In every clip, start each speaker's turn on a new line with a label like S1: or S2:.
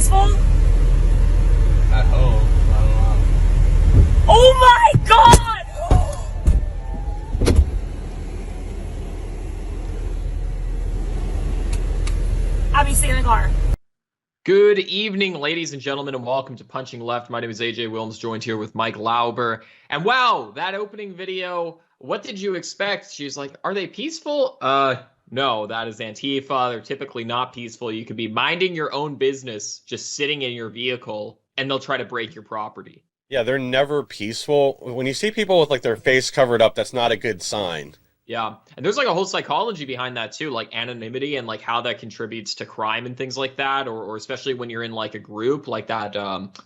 S1: peaceful?
S2: I hope. I don't know.
S1: Oh my god! Abby, stay in the car.
S3: Good evening, ladies and gentlemen, and welcome to Punching Left. My name is AJ Wilms, joined here with Mike Lauber. And wow, that opening video, what did you expect? She's like, are they peaceful? No, that is Antifa. They're typically not peaceful. You could be minding your own business, just sitting in your vehicle, and they'll try to break your property.
S4: Yeah, they're never peaceful. When you see people with like their face covered up, that's not a good sign.
S3: Yeah, and there's like a whole psychology behind that too, like anonymity and like how that contributes to crime and things like that, or especially when you're in like a group, like that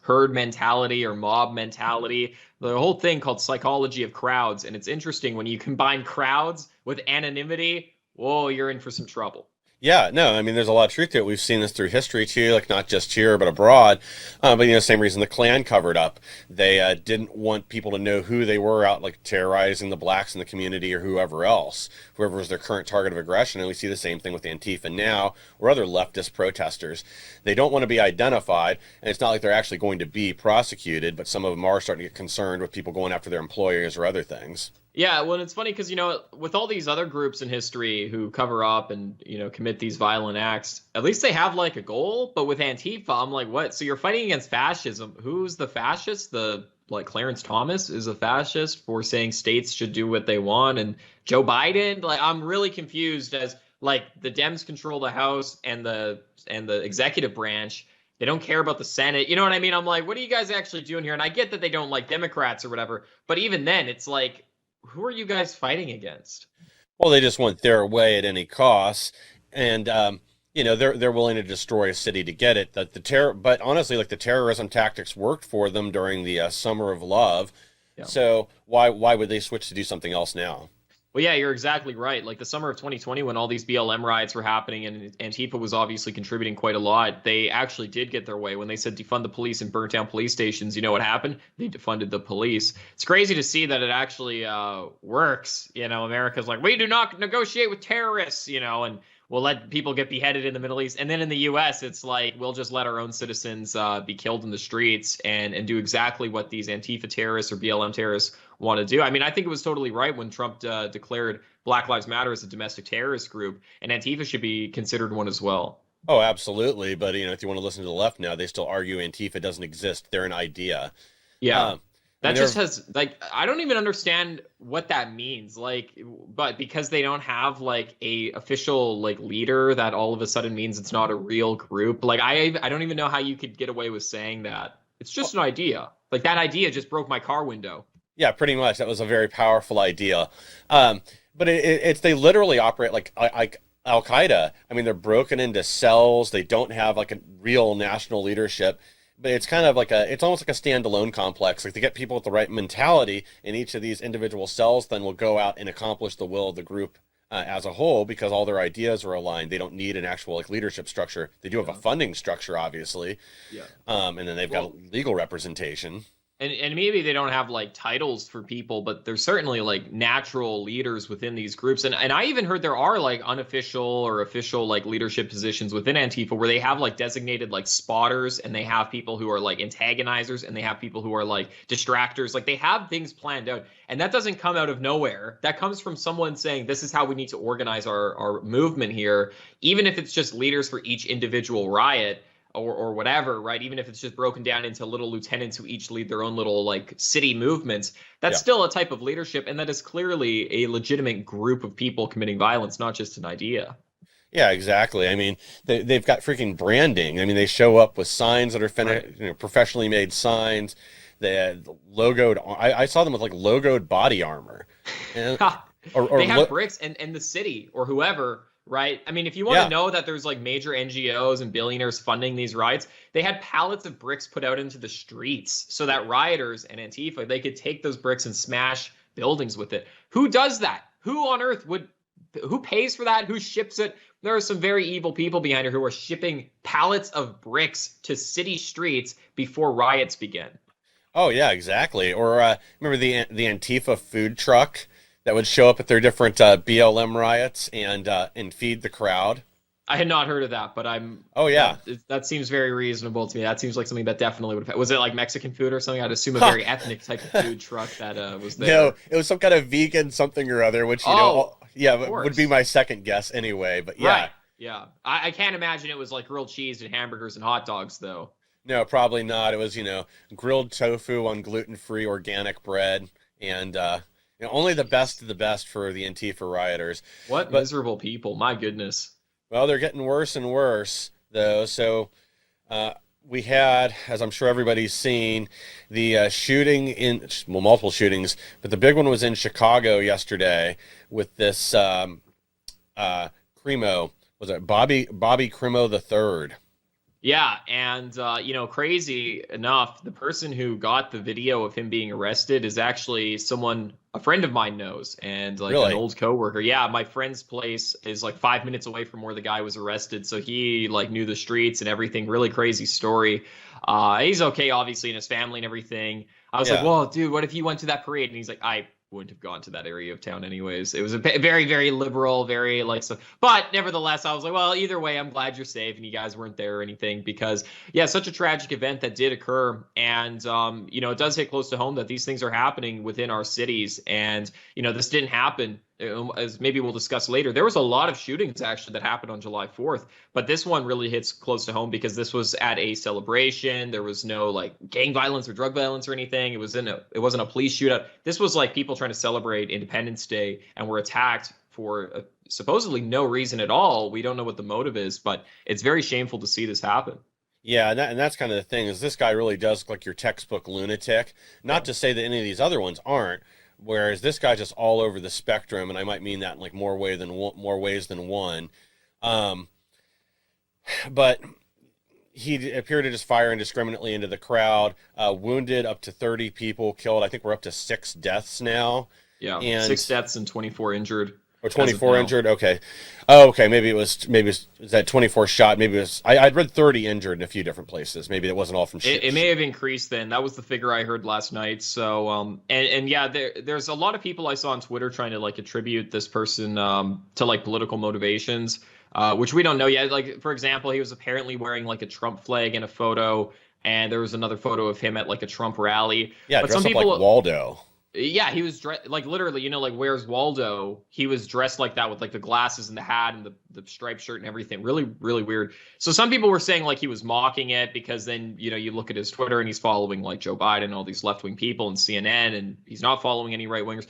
S3: herd mentality or mob mentality. The whole thing called psychology of crowds, and it's interesting when you combine crowds with anonymity. Whoa, you're in for some trouble.
S4: Yeah, no, I mean, there's a lot of truth to it. We've seen this through history too, like not just here, but abroad. But, same reason the Klan covered up. They didn't want people to know who they were out, like terrorizing the blacks in the community or whoever else, whoever was their current target of aggression. And we see the same thing with Antifa now or other leftist protesters. They don't want to be identified, and it's not like they're actually going to be prosecuted, but some of them are starting to get concerned with people going after their employers or other things.
S3: Yeah, well, it's funny because, with all these other groups in history who cover up and, commit these violent acts, at least they have like a goal. But with Antifa, I'm like, what? So you're fighting against fascism. Who's the fascist? Clarence Thomas is a fascist for saying states should do what they want. And Joe Biden, I'm really confused as the Dems control the House and the executive branch. They don't care about the Senate. You know what I mean? I'm like, what are you guys actually doing here? And I get that they don't like Democrats or whatever. But even then, it's like, who are you guys fighting against?
S4: Well, they just want their way at any cost, and they're willing to destroy a city to get it. But honestly, the terrorism tactics worked for them during the Summer of Love. Yeah. So why would they switch to do something else now?
S3: Well, yeah, you're exactly right. Like the summer of 2020, when all these BLM riots were happening and Antifa was obviously contributing quite a lot, they actually did get their way. When they said defund the police and burnt down police stations, you know what happened? They defunded the police. It's crazy to see that it actually works. America's like, we do not negotiate with terrorists, and we'll let people get beheaded in the Middle East. And then in the U.S., it's like, we'll just let our own citizens be killed in the streets and do exactly what these Antifa terrorists or BLM terrorists want to do. I mean, I think it was totally right when Trump declared Black Lives Matter as a domestic terrorist group, and Antifa should be considered one as well.
S4: Oh, absolutely. But, if you want to listen to the left now, they still argue Antifa doesn't exist. They're an idea.
S3: Yeah. That just has, I don't even understand what that means. But because they don't have a official leader, that all of a sudden means it's not a real group. I don't even know how you could get away with saying that. It's just an idea. That idea just broke my car window.
S4: Yeah, pretty much. That was a very powerful idea. But they literally operate like Al-Qaeda. I mean, they're broken into cells. They don't have a real national leadership. But it's kind of it's almost like a standalone complex. They get people with the right mentality in each of these individual cells, then will go out and accomplish the will of the group as a whole because all their ideas are aligned. They don't need an actual leadership structure. They do have a funding structure, obviously. Yeah. And then they've got legal representation.
S3: And maybe they don't have titles for people, but there's certainly natural leaders within these groups. And I even heard there are unofficial or official leadership positions within Antifa where they have designated spotters, and they have people who are antagonizers, and they have people who are distractors. They have things planned out, and that doesn't come out of nowhere. That comes from someone saying this is how we need to organize our movement here, even if it's just leaders for each individual riot. Or whatever, right? Even if it's just broken down into little lieutenants who each lead their own little city movements, that's still a type of leadership, and that is clearly a legitimate group of people committing violence, not just an idea.
S4: Yeah, exactly. I mean, they've got freaking branding. I mean, they show up with signs that are professionally made signs. They logoed. I saw them with logoed body armor. And,
S3: they have bricks, and the city or whoever. Right. I mean, if you want to know that there's major NGOs and billionaires funding these riots, they had pallets of bricks put out into the streets so that rioters and Antifa, they could take those bricks and smash buildings with it. Who does that? Who on earth who pays for that? Who ships it? There are some very evil people behind it who are shipping pallets of bricks to city streets before riots begin.
S4: Oh, yeah, exactly. Or remember the Antifa food truck that would show up at their different BLM riots and feed the crowd?
S3: I had not heard of that, but I'm.
S4: Oh yeah.
S3: That seems very reasonable to me. That seems like something that definitely would have. Was it like Mexican food or something? I'd assume a
S4: Ha!
S3: very ethnic type of food truck that was there.
S4: No, it was some kind of vegan something or other, which yeah, would be my second guess anyway. But yeah,
S3: right. Yeah, I can't imagine it was like grilled cheese and hamburgers and hot dogs though.
S4: no, probably not. It was grilled tofu on gluten-free organic bread, and only the best of the best for the Antifa rioters.
S3: What miserable people! My goodness.
S4: Well, they're getting worse and worse, though. So we had, as I'm sure everybody's seen, the shooting multiple shootings, but the big one was in Chicago yesterday with this Crimo. Was it Bobby Crimo the third?
S3: Yeah, and crazy enough, the person who got the video of him being arrested is actually someone a friend of mine knows, and like
S4: Really?
S3: an old coworker. Yeah, my friend's place is like 5 minutes away from where the guy was arrested, so he like knew the streets and everything. Really crazy story. He's okay, obviously, in his family and everything. I was like, well, dude, what if you went to that parade? And he's like, I wouldn't have gone to that area of town anyways. It was a very, very liberal, very like so. But nevertheless, I was like, well, either way, I'm glad you're safe and you guys weren't there or anything, because yeah, such a tragic event that did occur, and it does hit close to home that these things are happening within our cities, and this didn't happen. As maybe we'll discuss later, there was a lot of shootings actually that happened on July 4th, but this one really hits close to home because this was at a celebration. There was no like gang violence or drug violence or anything. It wasn't a police shootout. This was like people trying to celebrate Independence Day and were attacked for supposedly no reason at all. We don't know what the motive is, but it's very shameful to see this happen.
S4: Yeah, and that's kind of the thing, is this guy really does look like your textbook lunatic. Not to say that any of these other ones aren't. Whereas this guy's just all over the spectrum, and I might mean that in like more ways than one. But he appeared to just fire indiscriminately into the crowd, wounded up to 30 people, killed. I think we're up to 6 deaths now.
S3: Yeah,
S4: and
S3: 6 deaths and 24 injured.
S4: Or 24 injured. Okay. Oh, okay. Maybe it was that 24 shot. Maybe it was. I'd read 30 injured in a few different places. Maybe it wasn't all from shit.
S3: It may have increased then. That was the figure I heard last night. So and yeah, there's a lot of people I saw on Twitter trying to like attribute this person to like political motivations, which we don't know yet. Like for example, he was apparently wearing like a Trump flag in a photo, and there was another photo of him at like a Trump rally.
S4: Yeah,
S3: but
S4: dressed up like Waldo.
S3: Yeah, he was dressed like literally, like Where's Waldo? He was dressed like that with like the glasses and the hat and the striped shirt and everything. Really, really weird. So some people were saying like he was mocking it because then, you look at his Twitter and he's following like Joe Biden and all these left-wing people and CNN, and he's not following any right-wingers.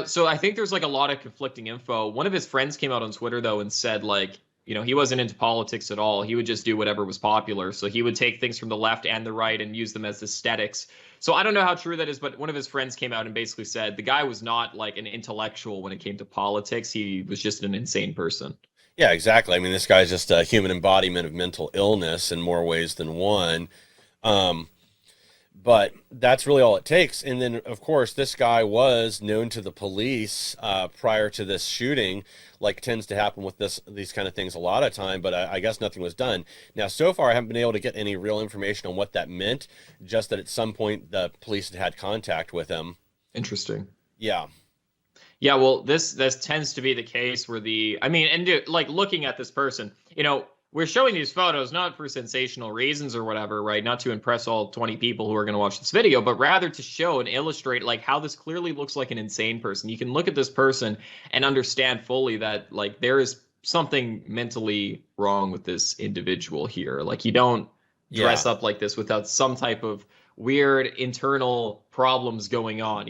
S3: So I think there's like a lot of conflicting info. One of his friends came out on Twitter though and said like, he wasn't into politics at all. He would just do whatever was popular. So he would take things from the left and the right and use them as aesthetics. So I don't know how true that is, but one of his friends came out and basically said the guy was not like an intellectual when it came to politics. He was just an insane person.
S4: Yeah, exactly. I mean, this guy's just a human embodiment of mental illness in more ways than one. But that's really all it takes. And then, of course, this guy was known to the police prior to this shooting, like tends to happen with these kind of things a lot of time. But I guess nothing was done. Now, so far, I haven't been able to get any real information on what that meant. Just that at some point, the police had contact with him.
S3: Interesting.
S4: Yeah.
S3: Yeah, well, this tends to be the case where like looking at this person, we're showing these photos not for sensational reasons or whatever, right? Not to impress all 20 people who are going to watch this video, but rather to show and illustrate like how this clearly looks like an insane person. You can look at this person and understand fully that like there is something mentally wrong with this individual here. Like you don't dress up like this without some type of weird internal problems going on,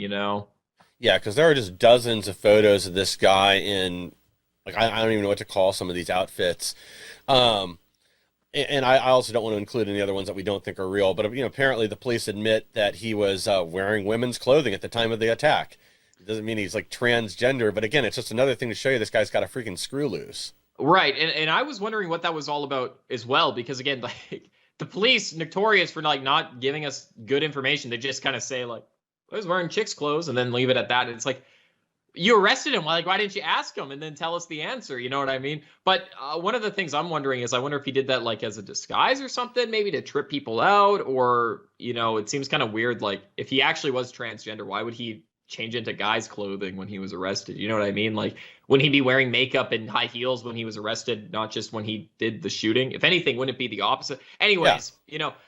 S4: Yeah, because there are just dozens of photos of this guy in, like, I don't even know what to call some of these outfits. And I also don't want to include any other ones that we don't think are real, but apparently the police admit that he was wearing women's clothing at the time of the attack. It doesn't mean he's like transgender, but again, it's just another thing to show you this guy's got a freaking screw loose. Right,
S3: and I was wondering what that was all about as well, because again, like the police notorious for like not giving us good information. They just kind of say like, I was wearing chicks' clothes and then leave it at that. And it's like, you arrested him. Like, why didn't you ask him and then tell us the answer? You know what I mean? But one of the things I'm wondering is I wonder if he did that like as a disguise or something, maybe to trip people out, or, it seems kind of weird. Like if he actually was transgender, why would he change into guy's clothing when he was arrested? You know what I mean? Like Wouldn't he be wearing makeup and high heels when he was arrested, not just when he did the shooting? If anything, wouldn't it be the opposite?
S4: Yeah.
S3: Anyways,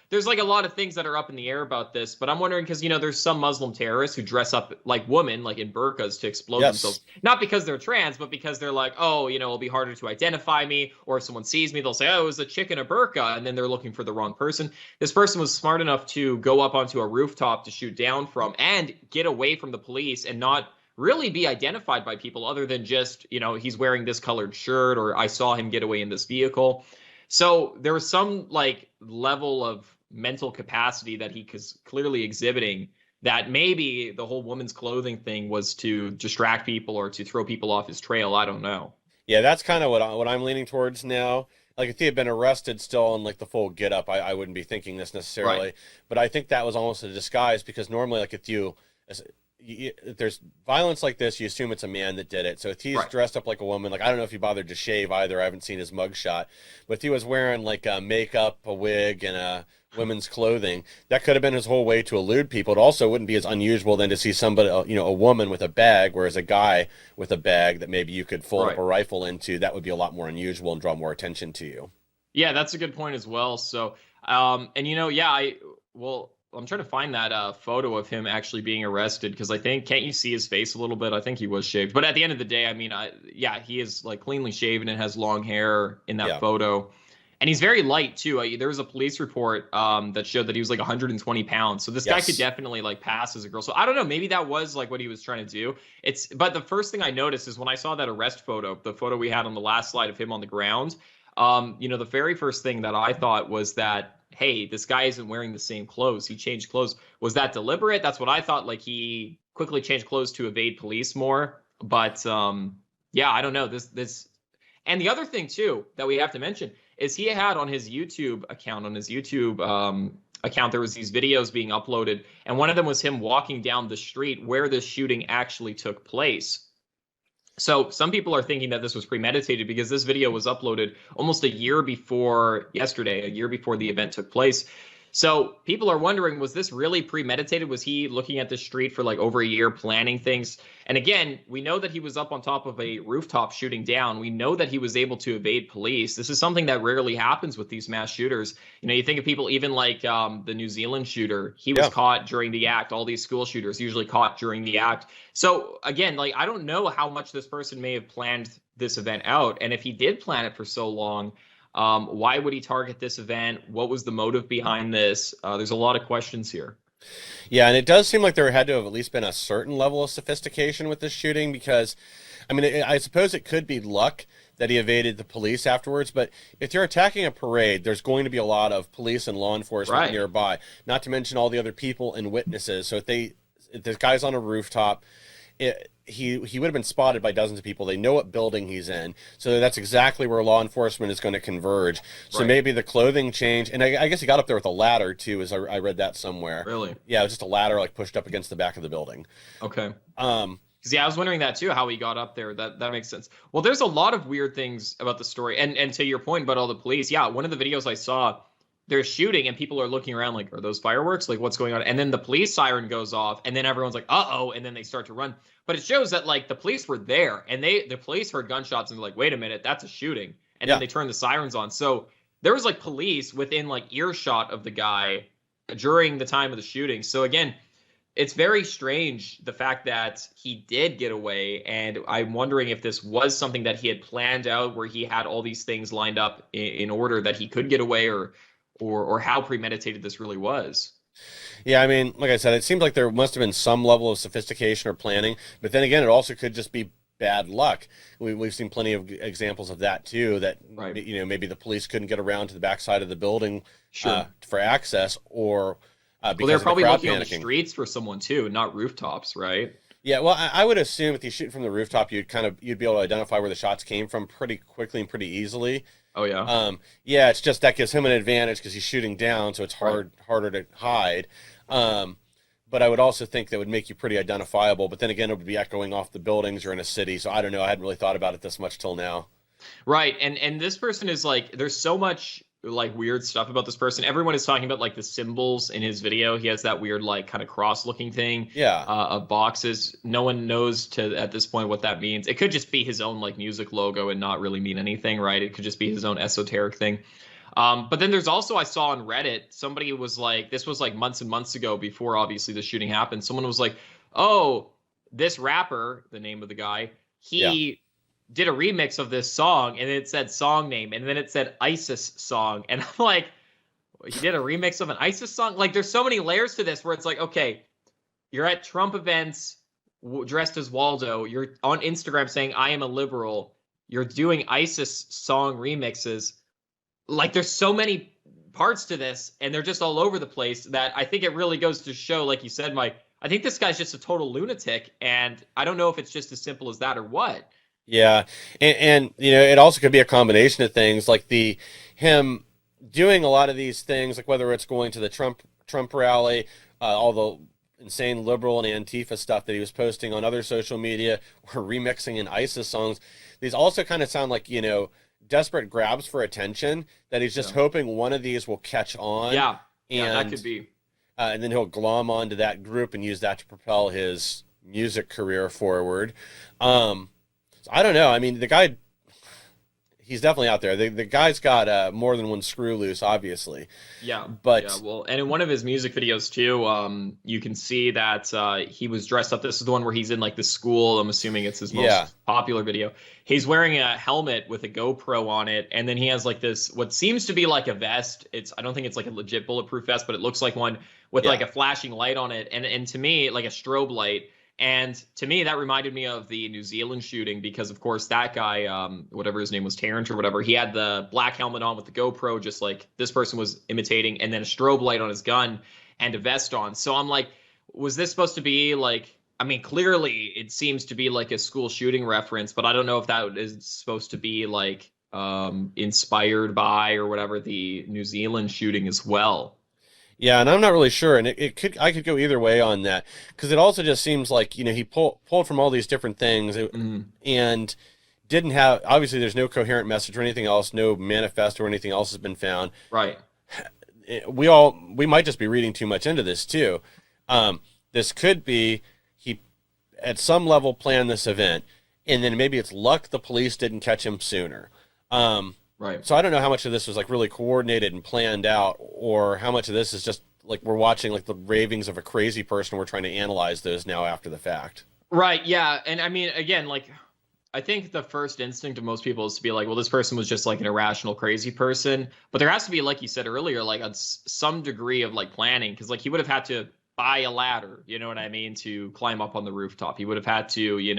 S3: there's like a lot of things that are up in the air about this, but I'm wondering because, there's some Muslim terrorists who dress up like women, like in burqas to explode
S4: Yes.
S3: themselves. Not because they're trans, but because they're like, oh, it'll be harder to identify me. Or if someone sees me, they'll say, oh, it was a chick in a burqa. And then they're looking for the wrong person. This person was smart enough to go up onto a rooftop to shoot down from and get away from the police and not really be identified by people other than just, he's wearing this colored shirt or I saw him get away in this vehicle. So there was some like level of mental capacity that he was clearly exhibiting that maybe the whole woman's clothing thing was to distract people or to throw people off his trail. I don't know.
S4: Yeah, that's kind of what I'm leaning towards now. Like if he had been arrested still in like the full get up, I wouldn't be thinking this necessarily.
S3: Right.
S4: But I think that was almost a disguise because normally like if there's violence like this, you assume it's a man that did it. So if he's
S3: Right.
S4: dressed up like a woman, like I don't know if he bothered to shave either. I haven't seen his mugshot, but if he was wearing like makeup, a wig, and a women's clothing, that could have been his whole way to elude people. It also wouldn't be as unusual than to see somebody, a woman with a bag, whereas a guy with a bag that maybe you could fold
S3: Right.
S4: up a rifle into, that would be a lot more unusual and draw more attention to you.
S3: Yeah, that's a good point as well. So, and I'm trying to find that photo of him actually being arrested because can't you see his face a little bit? I think he was shaved. But at the end of the day, I mean, he is like cleanly shaven and has long hair in that photo. And he's very light too. There was a police report that showed that he was like 120 pounds. So this guy could definitely like pass as a girl. So I don't know. Maybe that was like what he was trying to do. But the first thing I noticed is when I saw that arrest photo, the photo we had on the last slide of him on the ground. The very first thing that I thought was that, hey, this guy isn't wearing the same clothes. He changed clothes. Was that deliberate? That's what I thought. Like he quickly changed clothes to evade police more. But I don't know. This and the other thing too that we have to mention is he had on his YouTube account, there was these videos being uploaded, and one of them was him walking down the street where this shooting actually took place. So some people are thinking that this was premeditated because this video was uploaded almost a year before yesterday, a year before the event took place. So people are wondering, was this really premeditated? Was he looking at the street for like over a year planning things? And again, we know that he was up on top of a rooftop shooting down. We know that he was able to evade police. This is something that rarely happens with these mass shooters. You think of people even like the New Zealand shooter. He was caught during the act. All these school shooters usually caught during the act. So again, like I don't know how much this person may have planned this event out. And if he did plan it for so long, why would he target this event? What was the motive behind this? There's a lot of questions here.
S4: Yeah, and it does seem like there had to have at least been a certain level of sophistication with this shooting because, I mean, I suppose it could be luck that he evaded the police afterwards, but if you're attacking a parade, there's going to be a lot of police and law enforcement nearby, not to mention all the other people and witnesses. So if this guy's on a rooftop, he would have been spotted by dozens of people. They know what building he's in, so that's exactly where law enforcement is going to converge. So maybe the clothing change, and I guess he got up there with a ladder too, as I read that somewhere.
S3: Really?
S4: Yeah, it was just a ladder like pushed up against the back of the building.
S3: Okay. Because I was wondering that too, how he got up there. That makes sense. Well, there's a lot of weird things about the story, and to your point about all the police, one of the videos I saw, they're shooting and people are looking around like, are those fireworks? Like, what's going on? And then the police siren goes off and then everyone's like, uh-oh, and then they start to run. But it shows that like the police were there and the police heard gunshots and they're like, wait a minute, that's a shooting. And then they turned the sirens on. So there was like police within like earshot of the guy during the time of the shooting. So again, it's very strange, the fact that he did get away. And I'm wondering if this was something that he had planned out where he had all these things lined up in order that he could get away, or how premeditated this really was.
S4: Yeah, I mean, like I said, it seems like there must have been some level of sophistication or planning, but then again, it also could just be bad luck. We've seen plenty of examples of that too, that maybe the police couldn't get around to the backside of the building for access, or because
S3: they're probably
S4: the
S3: looking
S4: panicking
S3: on the streets for someone too, not rooftops, right?
S4: Yeah, well, I would assume if you shoot from the rooftop, you'd be able to identify where the shots came from pretty quickly and pretty easily.
S3: Oh yeah.
S4: Yeah, it's just that gives him an advantage because he's shooting down, so it's harder to hide. But I would also think that would make you pretty identifiable. But then again, it would be echoing off the buildings. You're in a city, so I don't know. I hadn't really thought about it this much till now.
S3: Right, and this person is like, there's so much like weird stuff about this person. Everyone is talking about like the symbols in his video. He has that weird like kind of cross-looking thing
S4: Yeah.
S3: of boxes. No one knows at this point what that means. It could just be his own like music logo and not really mean anything, right? It could just be his own esoteric thing. But then there's also, I saw on Reddit, somebody was like, this was like months and months ago before obviously the shooting happened. Someone was like, oh, this rapper, the name of the guy, he did a remix of this song, and it said song name, and then it said ISIS song. And I'm like, he did a remix of an ISIS song? Like, there's so many layers to this where it's like, okay, you're at Trump events dressed as Waldo. You're on Instagram saying, I am a liberal. You're doing ISIS song remixes. Like, there's so many parts to this, and they're just all over the place that I think it really goes to show, like you said, Mike, I think this guy's just a total lunatic, and I don't know if it's just as simple as that or what.
S4: Yeah, and you know, it also could be a combination of things, like him doing a lot of these things, like whether it's going to the Trump rally, all the insane liberal and Antifa stuff that he was posting on other social media, or remixing in ISIS songs. These also kind of sound like, you know, desperate grabs for attention that he's just hoping one of these will catch on.
S3: Yeah,
S4: and
S3: that could be.
S4: And then he'll glom onto that group and use that to propel his music career forward. I don't know. I mean, the guy, he's definitely out there. The guy's got more than one screw loose, obviously.
S3: Yeah.
S4: But
S3: yeah, well, and in one of his music videos too, you can see that he was dressed up. This is the one where he's in like the school. I'm assuming it's his most popular video. He's wearing a helmet with a GoPro on it, and then he has like this what seems to be like a vest. I don't think it's like a legit bulletproof vest, but it looks like one with like a flashing light on it, and to me, like a strobe light. And to me, that reminded me of the New Zealand shooting because, of course, that guy, whatever his name was, Tarrant or whatever, he had the black helmet on with the GoPro, just like this person was imitating, and then a strobe light on his gun and a vest on. So I'm like, was this supposed to be like, I mean, clearly it seems to be like a school shooting reference, but I don't know if that is supposed to be like inspired by or whatever the New Zealand shooting as well.
S4: Yeah, and I'm not really sure, and I could go either way on that, because it also just seems like, you know, he pulled from all these different things, and didn't have, obviously there's no coherent message or anything else, no manifesto or anything else has been found.
S3: Right.
S4: We might just be reading too much into this too. This could be he at some level planned this event, and then maybe it's luck the police didn't catch him sooner.
S3: Right.
S4: So I don't know how much of this was like really coordinated and planned out, or how much of this is just like we're watching like the ravings of a crazy person. We're trying to analyze those now after the fact.
S3: Right. Yeah. And I mean, again, like, I think the first instinct of most people is to be like, well, this person was just like an irrational, crazy person. But there has to be, like you said earlier, like some degree of like planning, because like he would have had to buy a ladder, you know what I mean, to climb up on the rooftop. He would have had to, you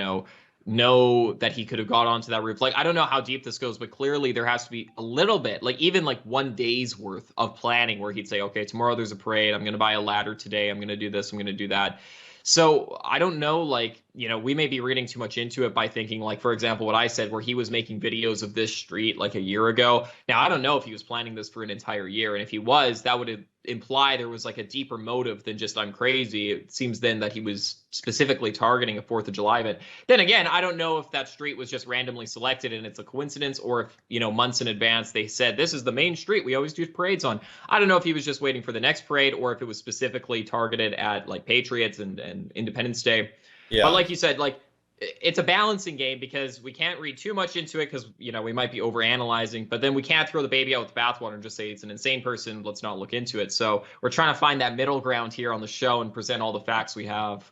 S3: know that he could have got onto that roof. Like, I don't know how deep this goes, but clearly there has to be a little bit, like even like one day's worth of planning where he'd say, okay, tomorrow there's a parade. I'm going to buy a ladder today. I'm going to do this. I'm going to do that. So I don't know, like, we may be reading too much into it by thinking, like, for example, what I said, where he was making videos of this street like a year ago. Now, I don't know if he was planning this for an entire year. And if he was, that would imply there was like a deeper motive than just I'm crazy. It seems then that he was specifically targeting a 4th of July event. Then again, I don't know if that street was just randomly selected and it's a coincidence, or if, months in advance they said, this is the main street we always do parades on. I don't know if he was just waiting for the next parade or if it was specifically targeted at like Patriots and Independence Day. Yeah. But like you said, like, it's a balancing game because we can't read too much into it because, we might be overanalyzing, but then we can't throw the baby out with the bathwater and just say it's an insane person. Let's not look into it. So we're trying to find that middle ground here on the show and present all the facts we have.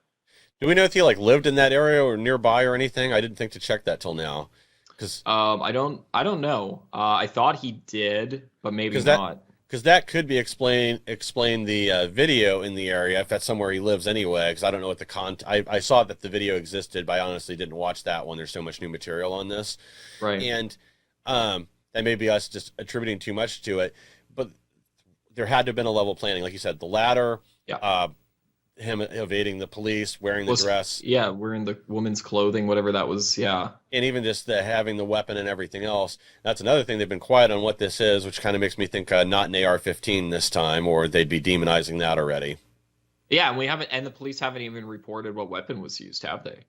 S4: Do we know if he like lived in that area or nearby or anything? I didn't think to check that till now. Because
S3: I don't know. I thought he did, but maybe not.
S4: Because that could be explain the video in the area, if that's somewhere he lives anyway, because I don't know what I saw that the video existed, but I honestly didn't watch that one. There's so much new material on this.
S3: Right.
S4: And that may be us just attributing too much to it, but there had to have been a level of planning. Like you said, the ladder, him evading the police, wearing the dress.
S3: Yeah, wearing the woman's clothing, whatever that was, yeah.
S4: And even just having the weapon and everything else. That's another thing. They've been quiet on what this is, which kind of makes me think not an AR-15 this time, or they'd be demonizing that already.
S3: Yeah, and the police haven't even reported what weapon was used, have they?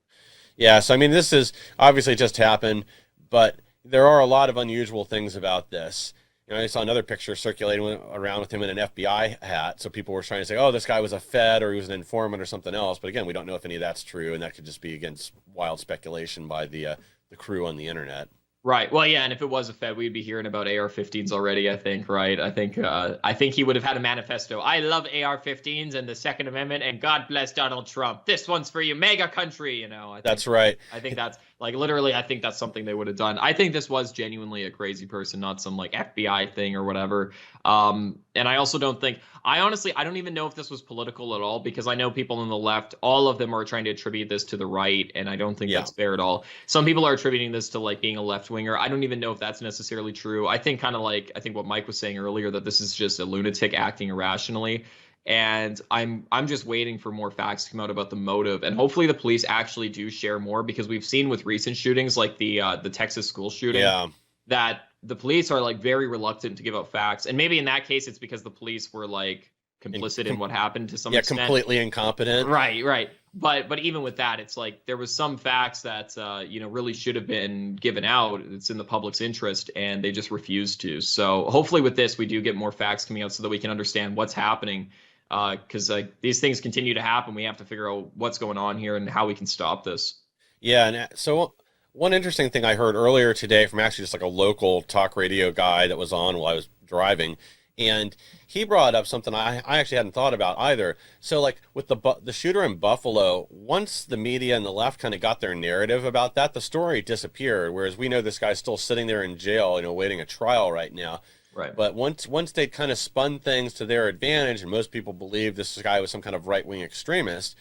S4: Yeah, so I mean, this is obviously just happened, but there are a lot of unusual things about this. I saw another picture circulating around with him in an FBI hat. So people were trying to say, oh, this guy was a Fed or he was an informant or something else. But again, we don't know if any of that's true. And that could just be, against wild speculation by the crew on the internet.
S3: Right. Well, yeah, and if it was a Fed, we'd be hearing about AR-15s already, I think, right? I think he would have had a manifesto. I love AR-15s and the Second Amendment, and God bless Donald Trump. This one's for you, mega country,
S4: That's right.
S3: I think that's like literally, I think that's something they would have done. I think this was genuinely a crazy person, not some like FBI thing or whatever. And I also don't think, I don't even know if this was political at all, because I know people on the left, all of them are trying to attribute this to the right, and I don't think that's fair at all. Some people are attributing this to like being a left winger. I don't even know if that's necessarily true. I think I think what Mike was saying earlier, that this is just a lunatic acting irrationally. And I'm just waiting for more facts to come out about the motive, and hopefully the police actually do share more, because we've seen with recent shootings like the Texas school shooting that the police are like very reluctant to give out facts. And maybe in that case it's because the police were like complicit in what happened to some extent.
S4: Completely incompetent.
S3: Right. But even with that, it's like there was some facts that really should have been given out. It's in the public's interest, and they just refused to. So hopefully with this we do get more facts coming out so that we can understand what's happening. Because these things continue to happen. We have to figure out what's going on here and how we can stop this.
S4: Yeah, and so one interesting thing I heard earlier today from actually just like a local talk radio guy that was on while I was driving, and he brought up something I actually hadn't thought about either. So like with the shooter in Buffalo, once the media and the left kind of got their narrative about that, the story disappeared. Whereas we know this guy's still sitting there in jail, awaiting a trial right now.
S3: Right.
S4: But once they kind of spun things to their advantage, and most people believed this guy was some kind of right-wing extremist,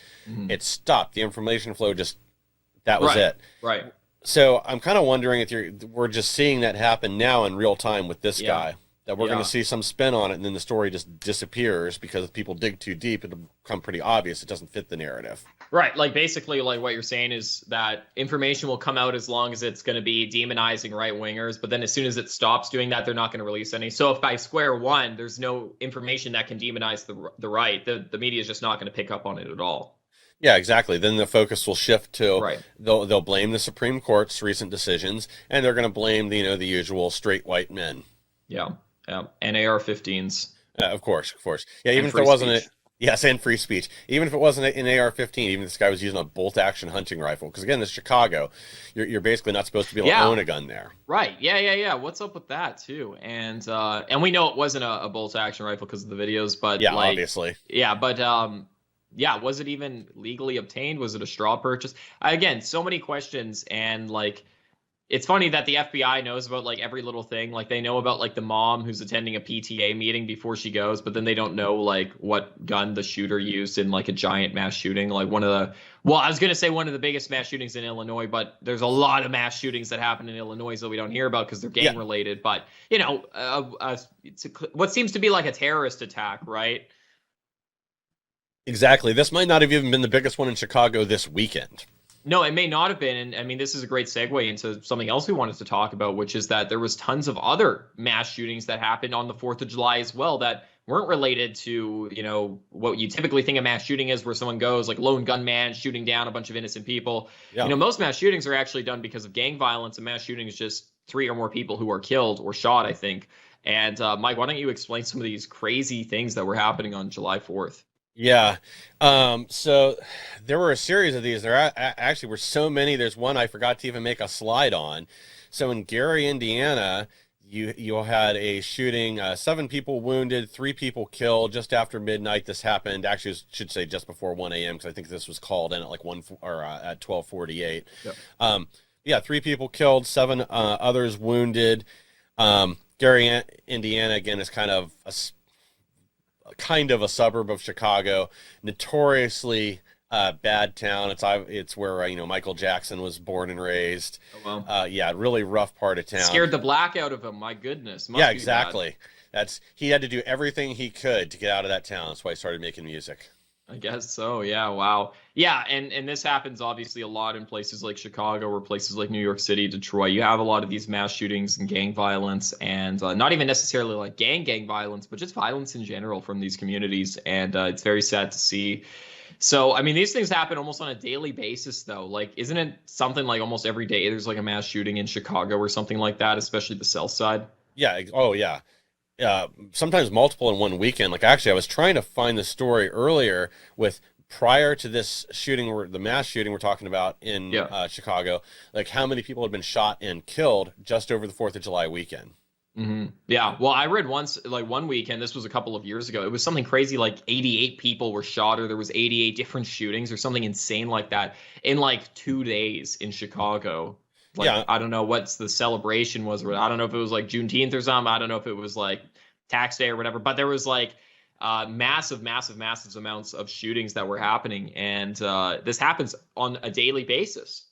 S4: it stopped. The information flow that was it.
S3: Right.
S4: So I'm kind of wondering if we're just seeing that happen now in real time with this guy, that we're going to see some spin on it, and then the story just disappears because if people dig too deep, it'll become pretty obvious it doesn't fit the narrative.
S3: Right. Like basically like what you're saying is that information will come out as long as it's going to be demonizing right wingers. But then as soon as it stops doing that, they're not going to release any. So if by square one, there's no information that can demonize the right, the media is just not going to pick up on it at all.
S4: Yeah, exactly. Then the focus will shift to they'll blame the Supreme Court's recent decisions, and they're going to blame the usual straight white men.
S3: Yeah. And AR-15s.
S4: Of course. Yeah, even if there wasn't and free speech. Even if it wasn't an AR-15, even if this guy was using a bolt-action hunting rifle, because again, this is Chicago, you're basically not supposed to be able to own a gun there.
S3: Right. Yeah. What's up with that too? And we know it wasn't a bolt-action rifle because of the videos, but
S4: obviously.
S3: Yeah, but was it even legally obtained? Was it a straw purchase? Again, so many questions, and it's funny that the FBI knows about like every little thing. Like they know about like the mom who's attending a PTA meeting before she goes, but then they don't know like what gun the shooter used in like a giant mass shooting. Like I was going to say one of the biggest mass shootings in Illinois, but there's a lot of mass shootings that happen in Illinois that we don't hear about because they're gang related. But it's what seems to be like a terrorist attack, right?
S4: Exactly. This might not have even been the biggest one in Chicago this weekend.
S3: No, it may not have been. And I mean, this is a great segue into something else we wanted to talk about, which is that there was tons of other mass shootings that happened on the 4th of July as well that weren't related to, what you typically think a mass shooting is, where someone goes like lone gunman shooting down a bunch of innocent people. Yeah. Most mass shootings are actually done because of gang violence, and mass shooting is just 3 or more people who are killed or shot, I think. And Mike, why don't you explain some of these crazy things that were happening on July 4th?
S4: Yeah. So there were a series of these. There actually were so many. There's one I forgot to even make a slide on. So in Gary, Indiana, you had a shooting, 7 people wounded, 3 people killed just after midnight. This happened. Actually, I should say just before 1 a.m. because I think this was called in at like at 12:48. Yep. 3 people killed, 7 others wounded. Gary, Indiana, again, is kind of a suburb of Chicago, notoriously bad town. It's where Michael Jackson was born and raised. Oh, wow. Really rough part of town.
S3: Scared the black out of him. My goodness.
S4: Yeah, exactly. He had to do everything he could to get out of that town. That's why he started making music.
S3: I guess so. Yeah. Wow. Yeah. And this happens obviously a lot in places like Chicago or places like New York City, Detroit. You have a lot of these mass shootings and gang violence, and not even necessarily like gang violence, but just violence in general from these communities. And it's very sad to see. So, I mean, these things happen almost on a daily basis, though. Like, isn't it something like almost every day there's like a mass shooting in Chicago or something like that, especially the South Side?
S4: Yeah. Oh, yeah. sometimes multiple in one weekend. Like actually, I was trying to find the story earlier with prior to this shooting, the mass shooting we're talking about in Chicago, like how many people had been shot and killed just over the 4th of July weekend.
S3: Yeah. Well, I read once, like one weekend, this was a couple of years ago, it was something crazy like 88 people were shot, or there was 88 different shootings or something insane like that in like 2 days in Chicago. Like,
S4: Yeah.
S3: I don't know what's the celebration was, or I don't know if it was like Juneteenth or something. I don't know if it was like tax day or whatever, but there was like massive amounts of shootings that were happening. And this happens on a daily basis.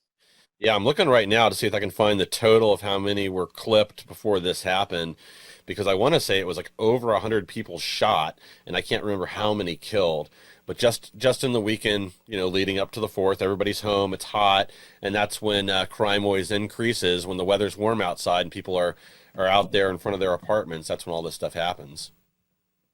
S4: Yeah, I'm looking right now to see if I can find the total of how many were clipped before this happened, because I want to say it was like over 100 people shot, and I can't remember how many killed. But just in the weekend, leading up to the 4th, everybody's home, it's hot, and that's when crime always increases, when the weather's warm outside and people are out there in front of their apartments. That's when all this stuff happens.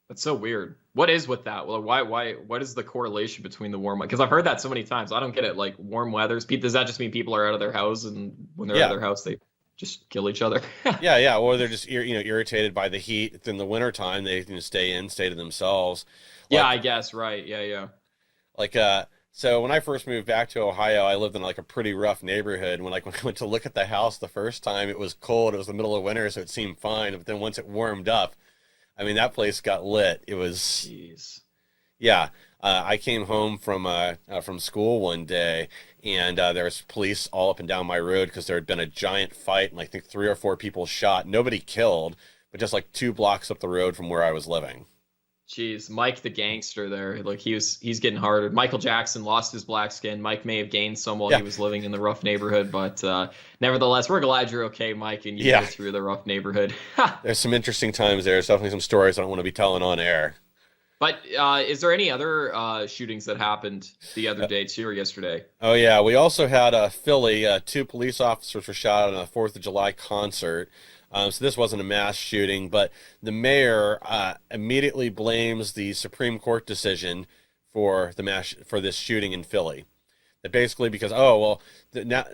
S3: That's so weird. What is with that? Well, what is the correlation between the warm weather? Because I've heard that so many times. I don't get it. Like warm weathers, does that just mean people are out of their house, and when they're out of their house, they just kill each other?
S4: Yeah. Or they're just irritated by the heat. In the wintertime, they stay to themselves.
S3: Yeah, I guess, right. Yeah.
S4: Like so when I first moved back to Ohio, I lived in like a pretty rough neighborhood. When I went to look at the house the first time, it was cold. It was the middle of winter, so it seemed fine. But then once it warmed up, I mean, that place got lit. It was,
S3: jeez.
S4: Yeah. I came home from school one day, and there was police all up and down my road because there had been a giant fight, and I think 3 or 4 people shot. Nobody killed, but just like 2 blocks up the road from where I was living.
S3: Jeez, Mike the gangster there. Like he's getting harder. Michael Jackson lost his black skin. Mike may have gained some while he was living in the rough neighborhood, but nevertheless, we're glad you're okay, Mike, and you made it through the rough neighborhood.
S4: There's some interesting times there. There's definitely some stories I don't want to be telling on air.
S3: But is there any other shootings that happened the other day too, or yesterday?
S4: Oh yeah, we also had Philly. 2 police officers were shot at a 4th of July concert. So this wasn't a mass shooting, but the mayor immediately blames the Supreme Court decision for this shooting in Philly. That basically because now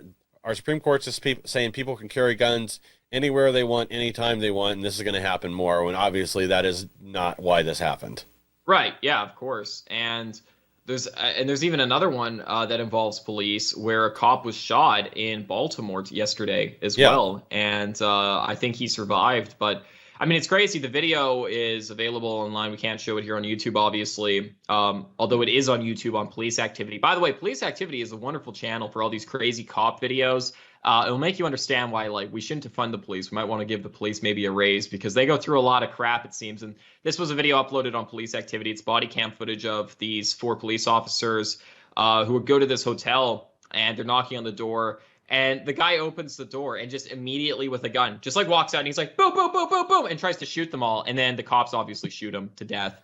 S4: our Supreme Court's just saying people can carry guns anywhere they want, anytime they want, and this is going to happen more. When obviously that is not why this happened.
S3: Right. Yeah. Of course. And there's even another one that involves police where a cop was shot in Baltimore yesterday as well, and I think he survived. But I mean, it's crazy. The video is available online. We can't show it here on YouTube, obviously, although it is on YouTube on Police Activity. By the way, Police Activity is a wonderful channel for all these crazy cop videos. It'll make you understand why, like, we shouldn't defund the police. We might want to give the police maybe a raise because they go through a lot of crap, it seems. And this was a video uploaded on Police Activity. It's body cam footage of these 4 police officers who would go to this hotel, and they're knocking on the door. And the guy opens the door and just immediately with a gun, just like walks out, and he's like, boom, boom, boom, boom, boom, and tries to shoot them all. And then the cops obviously shoot him to death.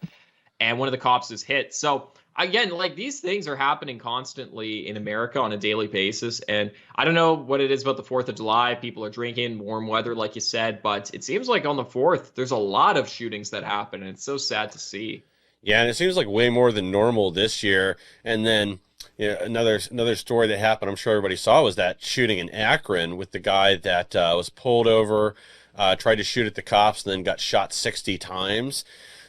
S3: And one of the cops is hit. So again, like, these things are happening constantly in America on a daily basis. And I don't know what it is about the 4th of July. People are drinking, warm weather, like you said, but it seems like on the 4th, there's a lot of shootings that happen. And it's so sad to see. Yeah,
S4: and it seems like way more than normal this year. And then another story that happened, I'm sure everybody saw, was that shooting in Akron with the guy that was pulled over, tried to shoot at the cops, and then got shot 60 times.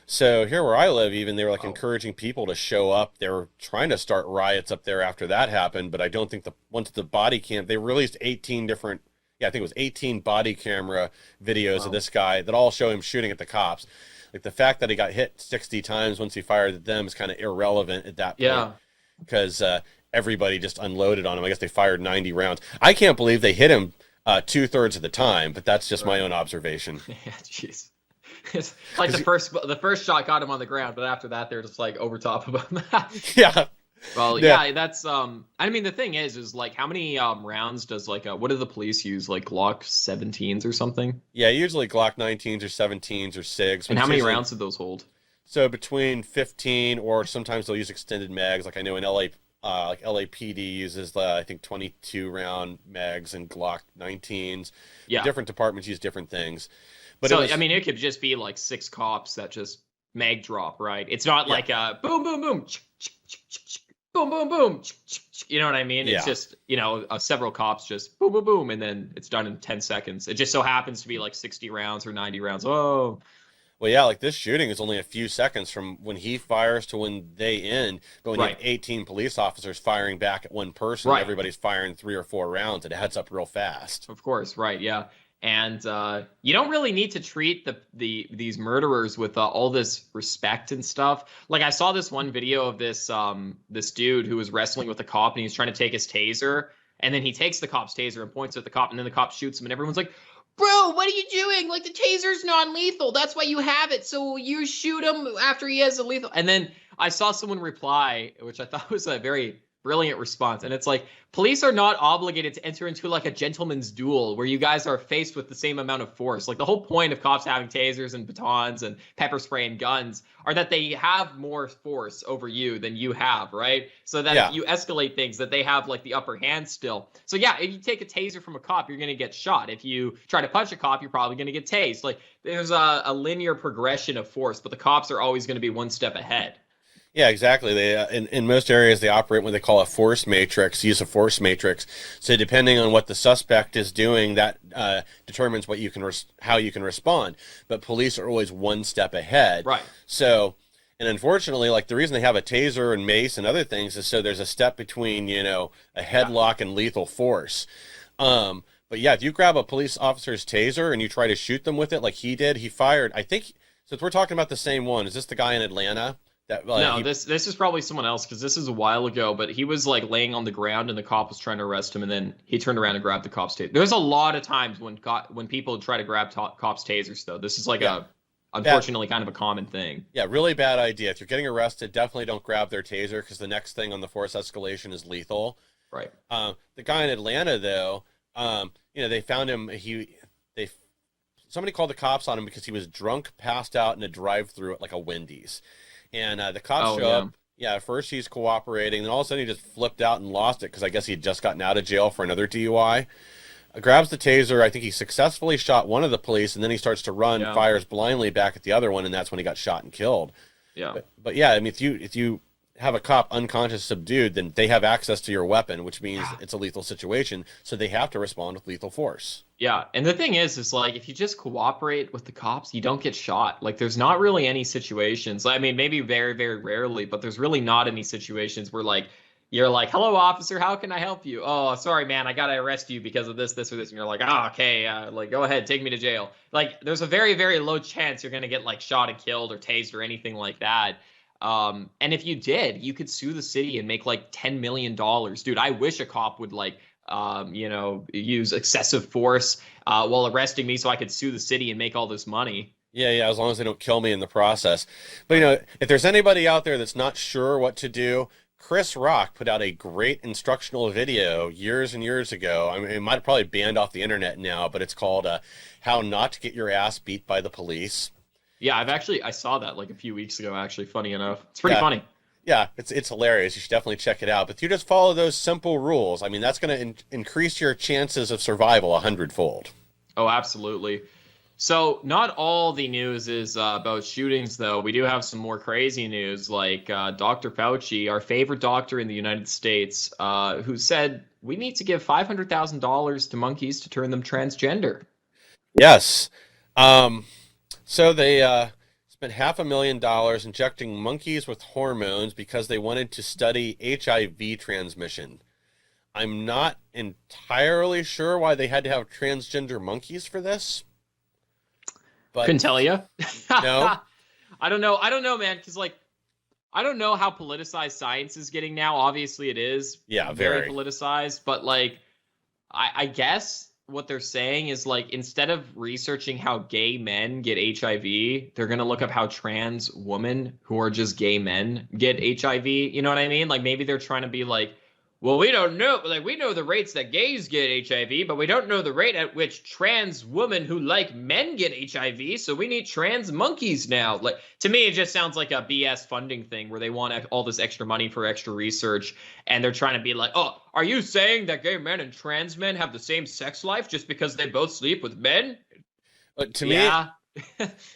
S4: So here where I live, even, they were like encouraging people to show up. They were trying to start riots up there after that happened, but I don't think once the body cam, they released 18 different, I think it was 18 body camera videos of this guy that all show him shooting at the cops. Like, the fact that he got hit 60 times once he fired at them is kind of irrelevant at that point.
S3: Yeah.
S4: Because everybody just unloaded on him. I guess they fired 90 rounds. I can't believe they hit him 2/3 of the time, but that's just my own observation.
S3: Yeah, jeez. It's like the first shot got him on the ground, but after that, they're just like over top of him.
S4: Yeah.
S3: Well, yeah, that's I mean, the thing is like, how many rounds does what do the police use, like Glock 17s or something?
S4: Yeah, usually Glock 19s or 17s or SIGs.
S3: And how many rounds did those hold?
S4: So between 15, or sometimes they'll use extended mags. Like I know in LA, like LAPD uses I think 22 round mags and Glock 19s.
S3: Yeah.
S4: Different departments use different things. But
S3: so I mean, it could just be like 6 cops that just mag drop, right? It's not like a boom, boom, boom, boom, boom, boom. You know what I mean? It's just, several cops just boom, boom, boom, and then it's done in 10 seconds. It just so happens to be like 60 rounds or 90 rounds. Oh.
S4: Well, yeah, like this shooting is only a few seconds from when he fires to when they end. But when you have 18 police officers firing back at one person, everybody's firing 3 or 4 rounds, and it heads up real fast.
S3: Of course, right? Yeah, and you don't really need to treat these murderers with all this respect and stuff. Like I saw this one video of this dude who was wrestling with a cop, and he's trying to take his taser, and then he takes the cop's taser and points at the cop, and then the cop shoots him, and everyone's like, bro, what are you doing? Like, the taser's non-lethal. That's why you have it. So you shoot him after he has a lethal. And then I saw someone reply, which I thought was a very brilliant response. And it's like, police are not obligated to enter into like a gentleman's duel where you guys are faced with the same amount of force. Like the whole point of cops having tasers and batons and pepper spray and guns are that they have more force over you than you have, right? So that if you escalate things, that they have like the upper hand still. So yeah, if you take a taser from a cop, you're going to get shot. If you try to punch a cop, you're probably going to get tased. Like there's a linear progression of force, but the cops are always going to be one step ahead.
S4: Yeah, exactly. They in most areas they operate what they call a force matrix, use of force matrix. So depending on what the suspect is doing, that determines what you can how you can respond. But police are always one step ahead.
S3: Right.
S4: So, and unfortunately, like the reason they have a taser and mace and other things is so there's a step between, you know, a headlock and lethal force. But yeah, if you grab a police officer's taser and you try to shoot them with it, like he did, he fired. I think since we're talking about the same one, is this the guy in Atlanta?
S3: No, this is probably someone else because this is a while ago, but he was like laying on the ground and the cop was trying to arrest him, and then he turned around and grabbed the cop's taser. There's a lot of times when people try to grab cops' tasers, though. This is like unfortunately kind of a common thing. Yeah,
S4: really bad idea. If you're getting arrested, definitely don't grab their taser because the next thing on the force escalation is lethal.
S3: Right.
S4: The guy in Atlanta, though, you know, they found him. Somebody called the cops on him because he was drunk, passed out in a drive-through at like a Wendy's. And the cops show up. Yeah, at first he's cooperating. Then all of a sudden he just flipped out and lost it because I guess he'd just gotten out of jail for another DUI. Grabs the taser. I think he successfully shot one of the police, and then he starts to run, fires blindly back at the other one, and that's when he got shot and killed.
S3: Yeah.
S4: But yeah, I mean, if you have a cop unconscious, subdued, then they have access to your weapon, which means it's a lethal situation. So they have to respond with lethal force.
S3: Yeah, and the thing is like, if you just cooperate with the cops, you don't get shot. Like, there's not really any situations. I mean, maybe very, very rarely, but there's really not any situations where, like, you're like, hello, officer, how can I help you? Oh, sorry, man, I got to arrest you because of this, this, or this. And you're like, oh, okay, like, go ahead, take me to jail. Like, there's a very, very low chance you're going to get, like, shot and killed or tased or anything like that. And if you did, you could sue the city and make, like, $10 million. Dude, I wish a cop would, like, you know, use excessive force while arresting me so I could sue the city and make all this money.
S4: Yeah, as long as they don't kill me in the process. But, you know, if there's anybody out there that's not sure what to do, Chris Rock put out a great instructional video years and years ago. I mean, it might have probably banned off the internet now, but it's called How Not to Get Your Ass Beat by the Police.
S3: Yeah, I saw that like a few weeks ago, actually, funny enough. It's pretty funny.
S4: Yeah, it's hilarious. You should definitely check it out. But if you just follow those simple rules, I mean, that's going to increase your chances of survival 100-fold.
S3: Oh, absolutely. So not all the news is about shootings, though. We do have some more crazy news, like Dr. Fauci, our favorite doctor in the United States, who said we need to give $500,000 to monkeys to turn them transgender.
S4: Yes. So they spent $500,000 injecting monkeys with hormones because they wanted to study HIV transmission. I'm not entirely sure why they had to have transgender monkeys for this. But
S3: couldn't tell you.
S4: No.
S3: I don't know, man, because like I don't know how politicized science is getting now. Obviously, it is very politicized, but like I guess what they're saying is like instead of researching how gay men get HIV, they're gonna look up how trans women who are just gay men get HIV. You know what I mean? Like maybe they're trying to be like, well, we don't know, like we know the rates that gays get HIV, but we don't know the rate at which trans women who like men get HIV, so we need trans monkeys now. Like to me, it just sounds like a BS funding thing where they want all this extra money for extra research, and they're trying to be like, oh, are you saying that gay men and trans men have the same sex life just because they both sleep with men?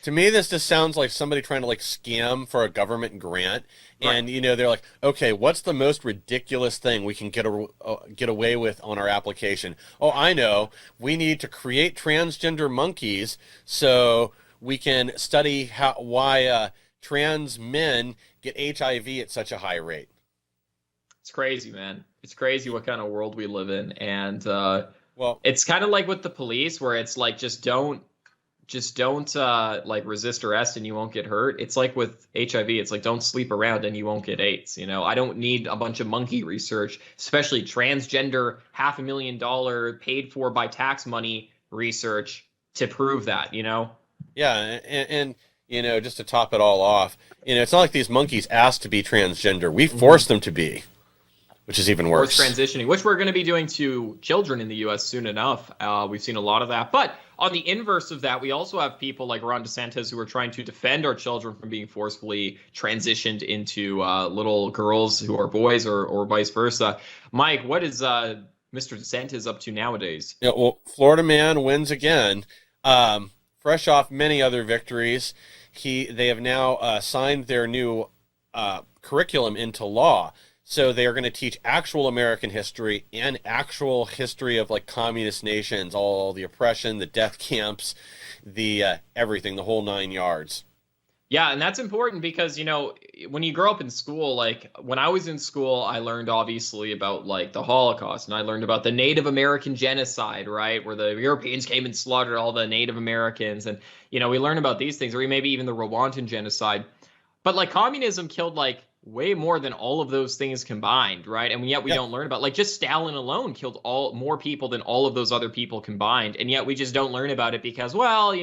S4: To me, this just sounds like somebody trying to like scam for a government grant. Right. And, you know, they're like, okay, what's the most ridiculous thing we can get away with on our application? Oh, I know. We need to create transgender monkeys so we can study why trans men get HIV at such a high rate.
S3: It's crazy, man. It's crazy what kind of world we live in. And
S4: Well,
S3: it's kind of like with the police where it's like just don't like resist arrest and you won't get hurt. It's like with HIV, it's like don't sleep around and you won't get AIDS. I don't need a bunch of monkey research, especially transgender $500,000 paid for by tax money research to prove that.
S4: yeah, and just to top it all off, it's not like these monkeys asked to be transgender. We forced them to be, which is even worse.
S3: Forced transitioning, which we're going to be doing to children in the U.S. soon enough. We've seen a lot of that. But on the inverse of that, we also have people like Ron DeSantis who are trying to defend our children from being forcefully transitioned into little girls who are boys or vice versa. Mike, what is Mr. DeSantis up to nowadays?
S4: Yeah, well, Florida man wins again. Fresh off many other victories, they have now signed their new curriculum into law. So they are going to teach actual American history and actual history of like communist nations, all the oppression, the death camps, the everything, the whole 9 yards.
S3: Yeah, and that's important because, when you grow up in school, like when I was in school, I learned obviously about like the Holocaust and I learned about the Native American genocide, right? Where the Europeans came and slaughtered all the Native Americans. And, we learn about these things, or maybe even the Rwandan genocide. But like communism killed like way more than all of those things combined, right? And yet we don't learn about, like, just Stalin alone killed more people than all of those other people combined, and yet we just don't learn about it because, well,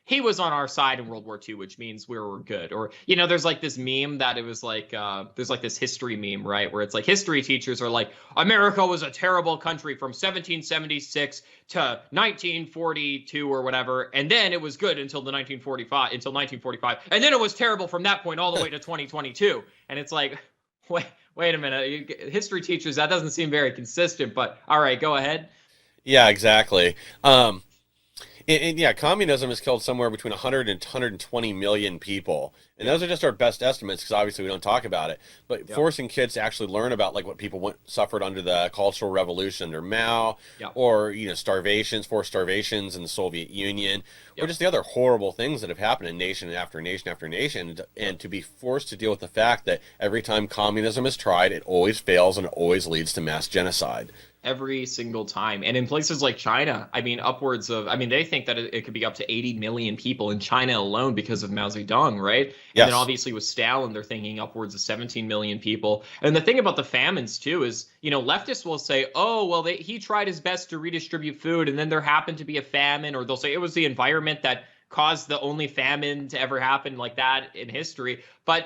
S3: he was on our side in World War II, which means we were good. Or, there's like this meme that it was like, there's like this history meme, right? Where it's like history teachers are like, America was a terrible country from 1776 to 1942 or whatever. And then it was good until 1945. And then it was terrible from that point all the way to 2022. And it's like, wait a minute. History teachers, that doesn't seem very consistent, but all right, go ahead.
S4: Yeah, exactly. And yeah, communism has killed somewhere between 100 and 120 million people. And those are just our best estimates because obviously we don't talk about it. But forcing kids to actually learn about like what people suffered under the Cultural Revolution under Mao, or, forced starvations in the Soviet Union, or just the other horrible things that have happened in nation after nation after nation. And to be forced to deal with the fact that every time communism is tried, it always fails and it always leads to mass genocide.
S3: Every single time. And in places like China, they think that it could be up to 80 million people in China alone because of Mao Zedong, right?
S4: Yes.
S3: And then obviously with Stalin, they're thinking upwards of 17 million people. And the thing about the famines too is, leftists will say, oh, well, he tried his best to redistribute food and then there happened to be a famine, or they'll say it was the environment that caused the only famine to ever happen like that in history. But,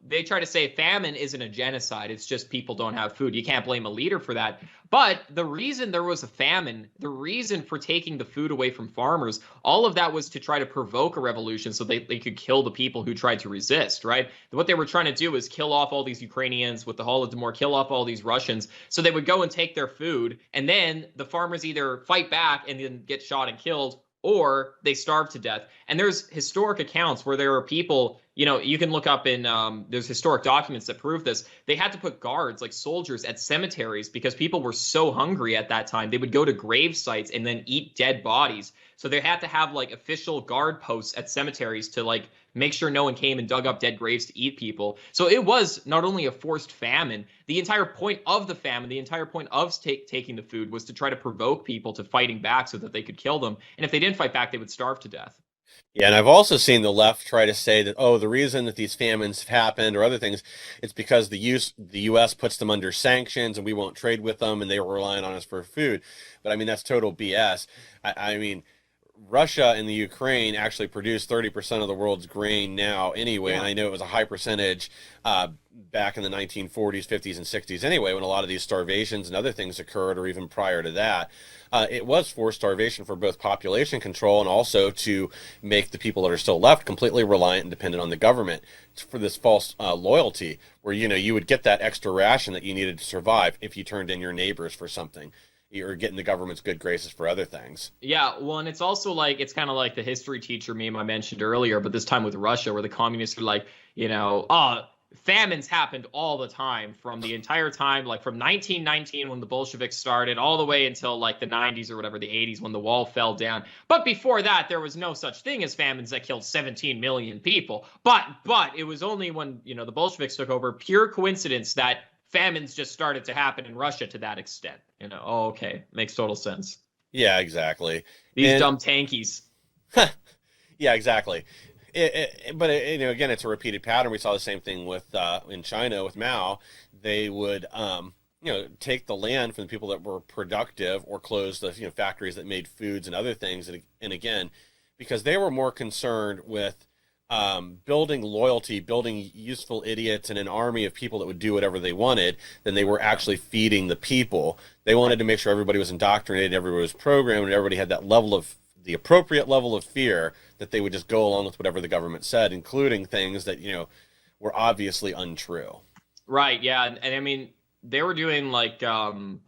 S3: they try to say famine isn't a genocide. It's just people don't have food. You can't blame a leader for that. But the reason there was a famine, the reason for taking the food away from farmers, all of that was to try to provoke a revolution so they could kill the people who tried to resist, right? What they were trying to do is kill off all these Ukrainians with the Holodomor, kill off all these Russians. So they would go and take their food, and then the farmers either fight back and then get shot and killed, or they starve to death. And there's historic accounts where there are people, you can look up in, there's historic documents that prove this. They had to put guards, like soldiers, at cemeteries because people were so hungry at that time. They would go to grave sites and then eat dead bodies. So they had to have like official guard posts at cemeteries to like make sure no one came and dug up dead graves to eat people. So it was not only a forced famine, the entire point of the famine, the entire point of taking the food was to try to provoke people to fighting back so that they could kill them. And if they didn't fight back, they would starve to death.
S4: Yeah, and I've also seen the left try to say that, the reason that these famines have happened or other things, it's because the U.S. puts them under sanctions and we won't trade with them and they were relying on us for food. But that's total BS. Russia and the Ukraine actually produce 30% of the world's grain now anyway, and I know it was a high percentage back in the 1940s, 50s, and 60s anyway, when a lot of these starvations and other things occurred, or even prior to that. It was forced starvation for both population control and also to make the people that are still left completely reliant and dependent on the government for this false loyalty, where, you would get that extra ration that you needed to survive if you turned in your neighbors for something. You're getting the government's good graces for other things. Yeah,
S3: well, and it's also like, it's kind of like the history teacher meme I mentioned earlier, but this time with Russia, where the communists are like, famines happened all the time from the entire time, like from 1919 when the Bolsheviks started all the way until like the 90s or whatever, the 80s when the wall fell down. But before that, there was no such thing as famines that killed 17 million people. But it was only when, the Bolsheviks took over, pure coincidence that famines just started to happen in Russia to that extent. Oh, okay, makes total sense.
S4: Yeah, exactly.
S3: These dumb tankies.
S4: Yeah, exactly. Again, it's a repeated pattern. We saw the same thing with in China with Mao. They would, take the land from the people that were productive or close the factories that made foods and other things. And again, because they were more concerned with building loyalty, building useful idiots, and an army of people that would do whatever they wanted, than they were actually feeding the people. They wanted to make sure everybody was indoctrinated, everybody was programmed, and everybody had the appropriate level of fear that they would just go along with whatever the government said, including things that, were obviously untrue.
S3: Right. Yeah. And I mean, they were doing like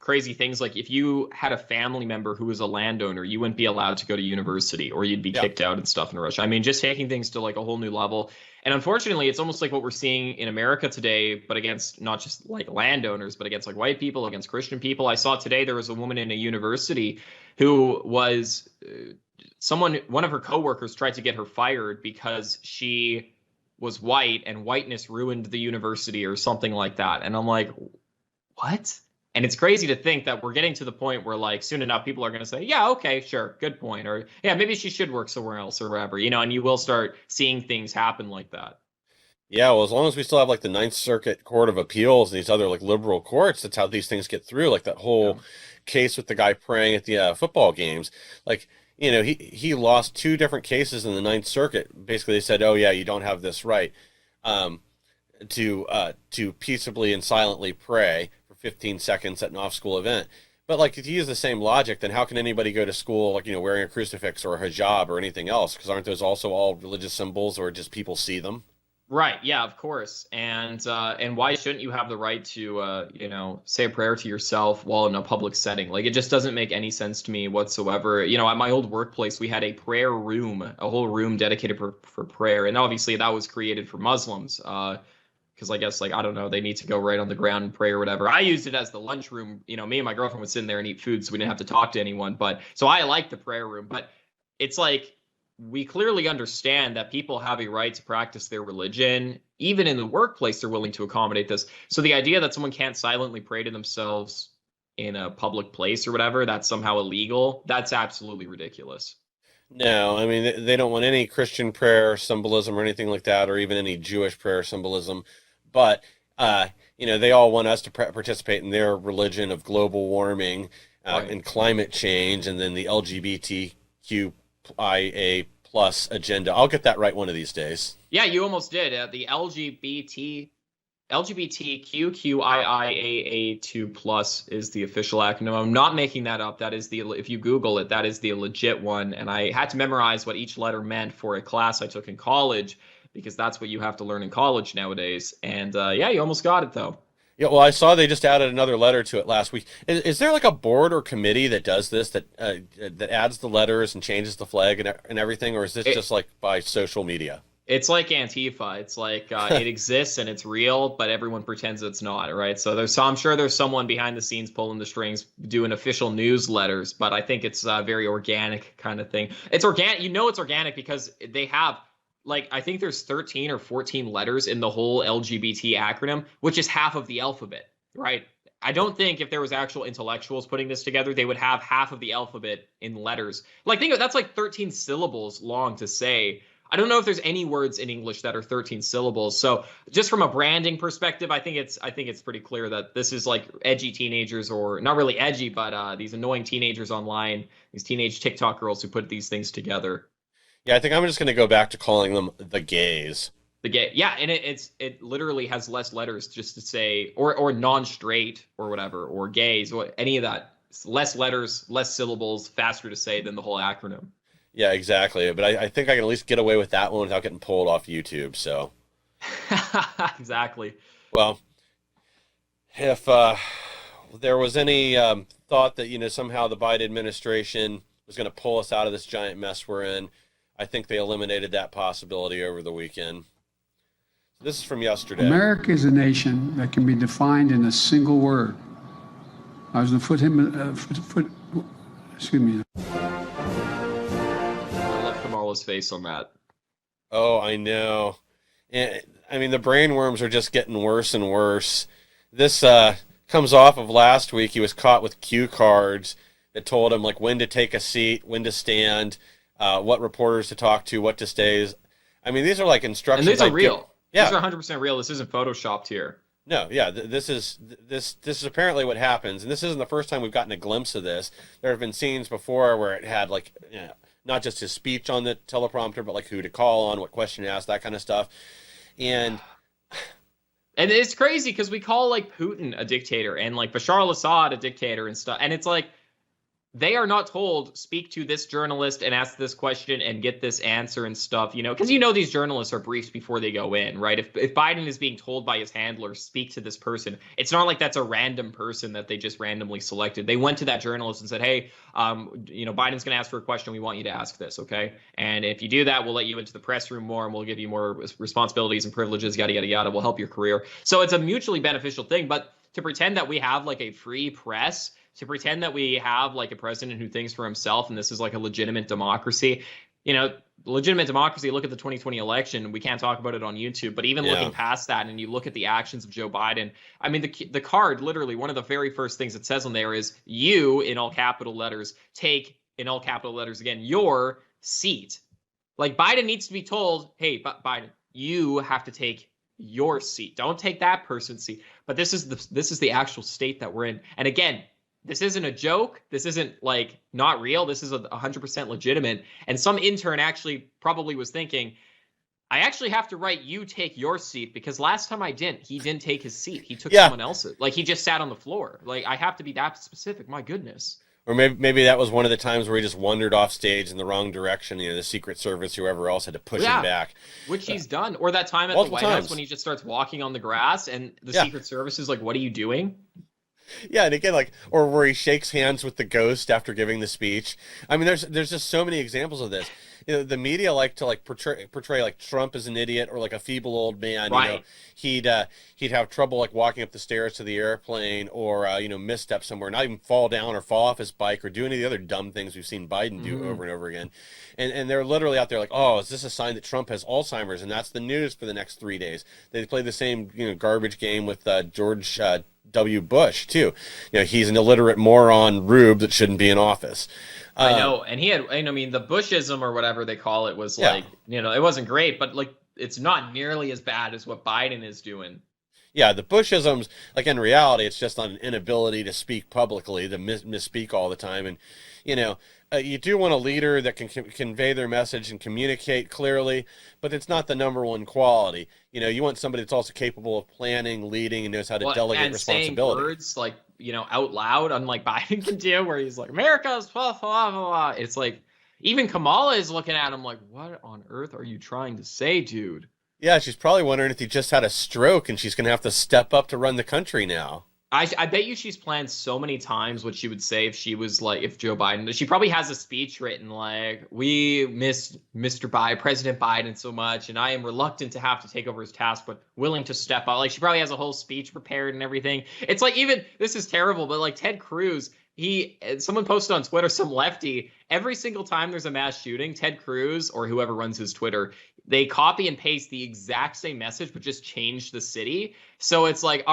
S3: crazy things. Like if you had a family member who was a landowner, you wouldn't be allowed to go to university or you'd be kicked out and stuff in Russia. I mean, just taking things to like a whole new level. And unfortunately, it's almost like what we're seeing in America today, but against not just like landowners, but against like white people, against Christian people. I saw today there was a woman in a university who was one of her coworkers tried to get her fired because she was white and whiteness ruined the university or something like that. And I'm like, what? And it's crazy to think that we're getting to the point where like soon enough people are going to say, yeah, okay, sure, good point. Or yeah, maybe she should work somewhere else or wherever, and you will start seeing things happen like that.
S4: Yeah, well, as long as we still have like the Ninth Circuit Court of Appeals and these other like liberal courts, that's how these things get through. Like that whole case with the guy praying at the football games. Like, he lost 2 different cases in the Ninth Circuit. Basically, they said, oh yeah, you don't have this right to peaceably and silently pray for 15 seconds at an off-school event. But like, if you use the same logic, then how can anybody go to school like wearing a crucifix or a hijab or anything else? Because aren't those also all religious symbols, or just people see them?
S3: Right. Yeah, of course. And why shouldn't you have the right to, say a prayer to yourself while in a public setting? Like, it just doesn't make any sense to me whatsoever. At my old workplace, we had a prayer room, a whole room dedicated for prayer. And obviously that was created for Muslims. Because I guess, like, I don't know, they need to go right on the ground and pray or whatever. I used it as the lunchroom. Me and my girlfriend would sit in there and eat food so we didn't have to talk to anyone. So I like the prayer room. But it's like, we clearly understand that people have a right to practice their religion. Even in the workplace, they're willing to accommodate this. So the idea that someone can't silently pray to themselves in a public place or whatever, that's somehow illegal, that's absolutely ridiculous.
S4: No, I mean, they don't want any Christian prayer symbolism or anything like that, or even any Jewish prayer symbolism. But, they all want us to participate in their religion of global warming and climate change, and then the LGBTQIA plus agenda. I'll get that right one of these days. Yeah,
S3: you almost did. The LGBTQIAA2 plus is the official acronym. I'm not making that up. That is if you Google it, that is the legit one. And I had to memorize what each letter meant for a class I took in college, because that's what you have to learn in college nowadays. And you almost got it though.
S4: Yeah, well, I saw they just added another letter to it last week. Is there like a board or committee that does this, that adds the letters and changes the flag and everything, or is this just like by social media?
S3: It's like Antifa. It's like it exists and it's real, but everyone pretends it's not, right? So I'm sure there's someone behind the scenes pulling the strings, doing official newsletters, but I think it's a very organic kind of thing. It's organic. It's organic because they have, like, I think there's 13 or 14 letters in the whole LGBT acronym, which is half of the alphabet, right? I don't think if there was actual intellectuals putting this together, they would have half of the alphabet in letters. Like, think of that's like 13 syllables long to say. I don't know if there's any words in English that are 13 syllables. So just from a branding perspective, I think it's pretty clear that this is like edgy teenagers, or not really edgy, but these annoying teenagers online, these teenage TikTok girls who put these things together.
S4: Yeah, I think I'm just going to go back to calling them the gays.
S3: The gay, yeah, and it literally has less letters just to say, or non-straight or whatever, or gays, or any of that. It's less letters, less syllables, faster to say than the whole acronym.
S4: Yeah, exactly. But I think I can at least get away with that one without getting pulled off YouTube. So
S3: exactly.
S4: Well, if there was any thought that somehow the Biden administration was going to pull us out of this giant mess we're in, I think they eliminated that possibility over the weekend. This is from yesterday.
S5: America is a nation that can be defined in a single word. I was going to excuse me.
S3: I love Kamala's face on that.
S4: Oh, I know. And, I mean, the brainworms are just getting worse and worse. This comes off of last week. He was caught with cue cards that told him like when to take a seat, when to stand, what reporters to talk to, what to stay. I mean, these are like instructions.
S3: And these are real.
S4: Yeah.
S3: These are 100% real. This isn't photoshopped here.
S4: No, yeah, this is apparently what happens, and this isn't the first time we've gotten a glimpse of this. There have been scenes before where it had like, you know, not just his speech on the teleprompter, but like who to call on, what question to ask, that kind of stuff. And
S3: it's crazy because we call like Putin a dictator and like Bashar al-Assad a dictator and stuff, and it's like they are not told speak to this journalist and ask this question and get this answer and stuff, you know, because you know these journalists are briefed before they go in, right? If Biden is being told by his handler, speak to this person, it's not like that's a random person that they just randomly selected. They went to that journalist and said, hey, you know, Biden's going to ask for a question. We want you to ask this, okay? And if you do that, we'll let you into the press room more and we'll give you more responsibilities and privileges, yada, yada, yada. We'll help your career. So it's a mutually beneficial thing. But to pretend that we have like a free press, to pretend that we have like a president who thinks for himself and this is like a legitimate democracy, you know, legitimate democracy, look at the 2020 election. We can't talk about it on YouTube, but even looking past that and you look at the actions of Joe Biden, I mean, the card, literally one of the very first things it says on there is you, in all capital letters, take, in all capital letters again, your seat. Like Biden needs to be told, hey, Biden, you have to take your seat. Don't take that person's seat. But this is the actual state that we're in. And again, this isn't a joke. This isn't like not real. This is 100% legitimate. And some intern actually probably was thinking, I actually have to write you take your seat because last time he didn't take his seat. He took someone else's. Like he just sat on the floor. Like I have to be that specific. My goodness.
S4: Or maybe that was one of the times where he just wandered off stage in the wrong direction. You know, the Secret Service, whoever else, had to push him back.
S3: Which he's done. Or that time at the White House when he just starts walking on the grass and the Secret Service is like, what are you doing?
S4: Yeah, and again, like, or where he shakes hands with the ghost after giving the speech. I mean, there's just so many examples of this. You know, the media like to like portray like Trump as an idiot or like a feeble old man.
S3: Right.
S4: You know, he'd have trouble like walking up the stairs to the airplane or you know, misstep somewhere, not even fall down or fall off his bike or do any of the other dumb things we've seen Biden do over and over again. And they're literally out there like, oh, is this a sign that Trump has Alzheimer's? And that's the news for the next 3 days. They play the same, you know, garbage game with George W. Bush too. You know, he's an illiterate moron rube that shouldn't be in office.
S3: I know, and he had, I mean, the Bushism or whatever they call it was like, you know, it wasn't great, but like it's not nearly as bad as what Biden is doing.
S4: Yeah, the Bushisms, like in reality, it's just an inability to speak publicly, to misspeak all the time, and you know, you do want a leader that can convey their message and communicate clearly, but it's not the number one quality. You know, you want somebody that's also capable of planning, leading, and knows how to delegate responsibility.
S3: Saying words like, you know, out loud, unlike Biden can do, where he's like, America's blah, blah, blah, blah. It's like, even Kamala is looking at him like, what on earth are you trying to say, dude?
S4: Yeah, she's probably wondering if he just had a stroke and she's going to have to step up to run the country now.
S3: I bet you she's planned so many times what she would say if she was like, if Joe Biden, she probably has a speech written like, we miss Mr. Biden, President Biden so much, and I am reluctant to have to take over his task, but willing to step up. Like she probably has a whole speech prepared and everything. It's like, even, this is terrible, but like Ted Cruz, someone posted on Twitter, some lefty, every single time there's a mass shooting, Ted Cruz or whoever runs his Twitter, they copy and paste the exact same message, but just change the city. So it's like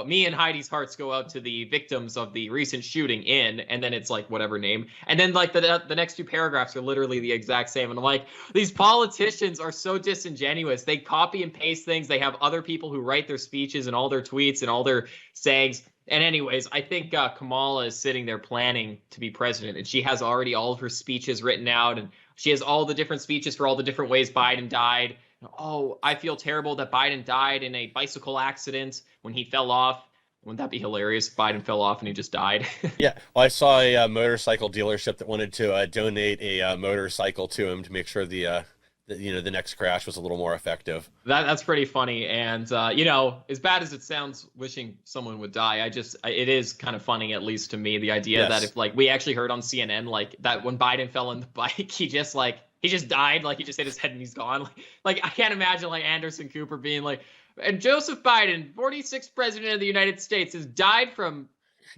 S3: me and Heidi's hearts go out to the victims of the recent shooting and then it's like whatever name. And then like the next two paragraphs are literally the exact same. And I'm like, these politicians are so disingenuous. They copy and paste things. They have other people who write their speeches and all their tweets and all their sayings. And anyways, I think Kamala is sitting there planning to be president, and she has already all of her speeches written out, and she has all the different speeches for all the different ways Biden died. Oh, I feel terrible that Biden died in a bicycle accident when he fell off. Wouldn't that be hilarious? Biden fell off and he just died.
S4: Yeah, well, I saw a motorcycle dealership that wanted to donate a motorcycle to him to make sure the next crash was a little more effective.
S3: That's pretty funny. And, you know, as bad as it sounds, wishing someone would die, it is kind of funny, at least to me, the idea that if like we actually heard on CNN, like that when Biden fell on the bike, he just like He just died. Like, he just hit his head and he's gone. Like I can't imagine like Anderson Cooper being like, and Joseph Biden, 46th president of the United States, has died from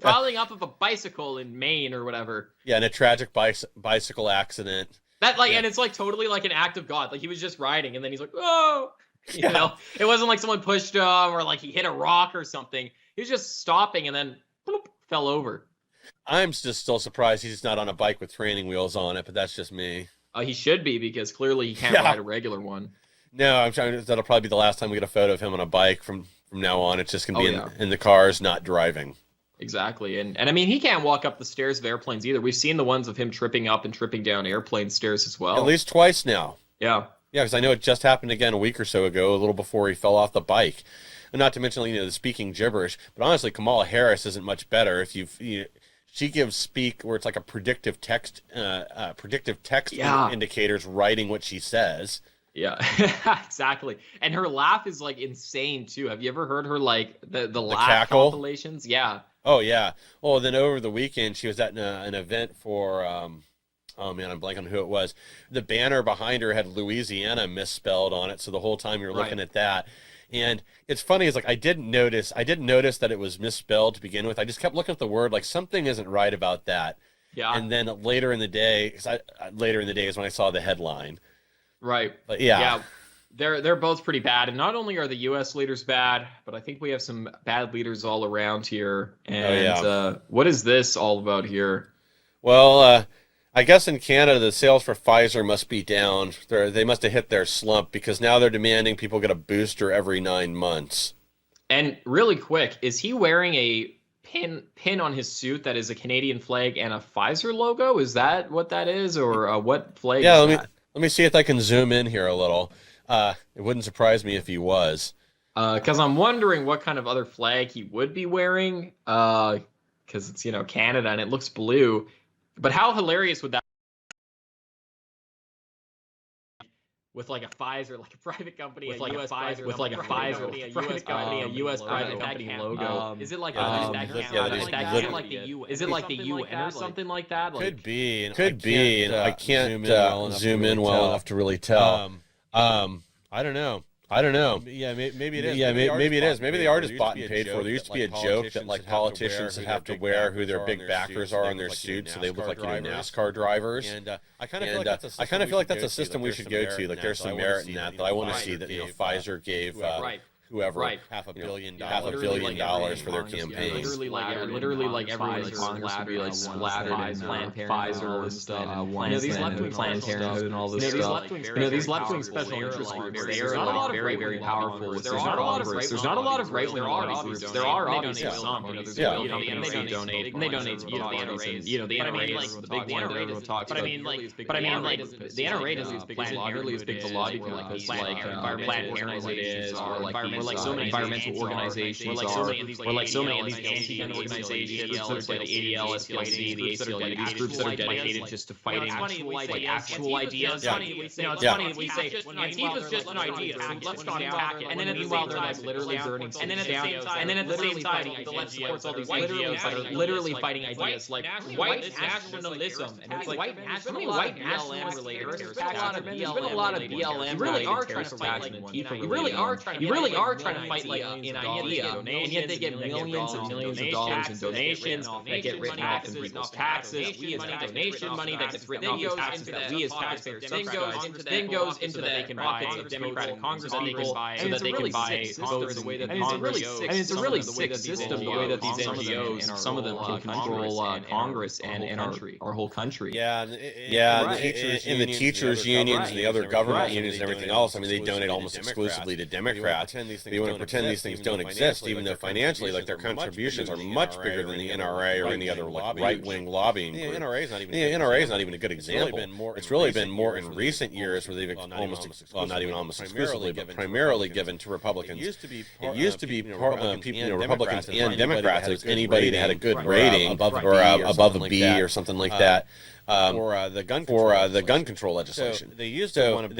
S3: falling off of a bicycle in Maine or whatever.
S4: Yeah, in a tragic bicycle accident.
S3: That like, and it's like totally like an act of God. Like, he was just riding and then he's like, oh, you know, it wasn't like someone pushed him or like he hit a rock or something. He was just stopping and then bloop, fell over.
S4: I'm just still surprised he's not on a bike with training wheels on it, but that's just me.
S3: He should be, because clearly he can't ride a regular one.
S4: No, I'm trying. That'll probably be the last time we get a photo of him on a bike from now on. It's just gonna be in the cars, not driving.
S3: Exactly, and I mean, he can't walk up the stairs of airplanes either. We've seen the ones of him tripping up and tripping down airplane stairs as well.
S4: At least twice now.
S3: Yeah.
S4: Yeah, because I know it just happened again a week or so ago, a little before he fell off the bike. And not to mention, the speaking gibberish. But honestly, Kamala Harris isn't much better. If she gives speak where it's like a predictive text indicators writing what she says.
S3: Yeah, exactly. And her laugh is like insane too. Have you ever heard her like the laugh
S4: cackle
S3: compilations? Yeah.
S4: Oh yeah. Well, then over the weekend she was at an event for oh man, I'm blanking on who it was. The banner behind her had Louisiana misspelled on it, so the whole time you're looking at that. And it's funny, is like I didn't notice that it was misspelled to begin with. I just kept looking at the word, like something isn't right about that.
S3: Yeah.
S4: And then later in the day, is when I saw the headline.
S3: Right.
S4: But yeah.
S3: They're both pretty bad. And not only are the U.S. leaders bad, but I think we have some bad leaders all around here. And what is this all about here?
S4: Well, I guess in Canada, the sales for Pfizer must be down. They must have hit their slump, because now they're demanding people get a booster every 9 months.
S3: And really quick, is he wearing a pin on his suit that is a Canadian flag and a Pfizer logo? Is that what that is, or what flag is that?
S4: Let me see if I can zoom in here a little. It wouldn't surprise me if he was.
S3: Because I'm wondering what kind of other flag he would be wearing. Because it's, Canada and it looks blue. But how hilarious would that be with like a Pfizer, like a private company, with like a Pfizer, with like a Pfizer, a U.S. company, a U.S. private company logo? Is it like is it like the UN or something like that?
S4: Could be, and I can't zoom in well enough to really tell. I don't know.
S2: Yeah, maybe it is.
S4: Yeah, maybe it is. Maybe they are just bought and paid for. There used to be a joke that like politicians have to wear who their big backers are on their suits, so they look like NASCAR drivers.
S2: And I kind of
S4: feel like that's a system we should go to. Like, there's some merit in that. That I want to see that Pfizer gave whoever
S2: half a billion
S4: dollars for their campaign.
S3: Literally, like everyone in Congress would be like splattered in Planned Pfizer and stuff. These left-wing Planned Parenthood and all this stuff. These left-wing special interest groups, they are like very, very powerful. There's not a lot of right-wing lobby groups. There are obviously some. There's they donate to parties, and the NRA is the big one that everyone talks about. But I mean, like the NRA doesn't nearly as big as a lobby group as like Planned Parenthood is, or like so many environmental organizations or like so many of these anti-gun organizations, like the ADL, SPLC, the ACLU, these groups that are dedicated just to fighting actual ideas. It's funny we say Antifa's just an idea, so let's not attack it. And then meanwhile they're like literally burning cities down. And then at the same time, the left supports all these NGOs that are literally fighting ideas like white nationalism. And it's like white nationalism related terrorist attacks. There's been a lot of BLM related terrorist attacks and Antifa. You really are trying to fight like an idea, and yet they get millions and millions of dollars in donations that get written off in people's taxes. We as donation money that gets written off in taxes that we as taxpayers subsidize, then goes into the pockets of Democratic Congress people so that they can buy votes. And it's a really sick system the way that these NGOs, some of them can control Congress and our whole country.
S4: Yeah, and the teachers unions and the other government unions and everything else. I mean, they donate almost exclusively to Democrats. They want to pretend these things don't exist, even though financially, like, their contributions are much bigger than the NRA or any other like right-wing lobbying group. The NRA is not even a good example. It's really been more in recent years where they've not even almost exclusively, but primarily given to Republicans. It used to be Republicans and Democrats. It was anybody that had a good rating above a B or something like that. For the gun control legislation. They used to want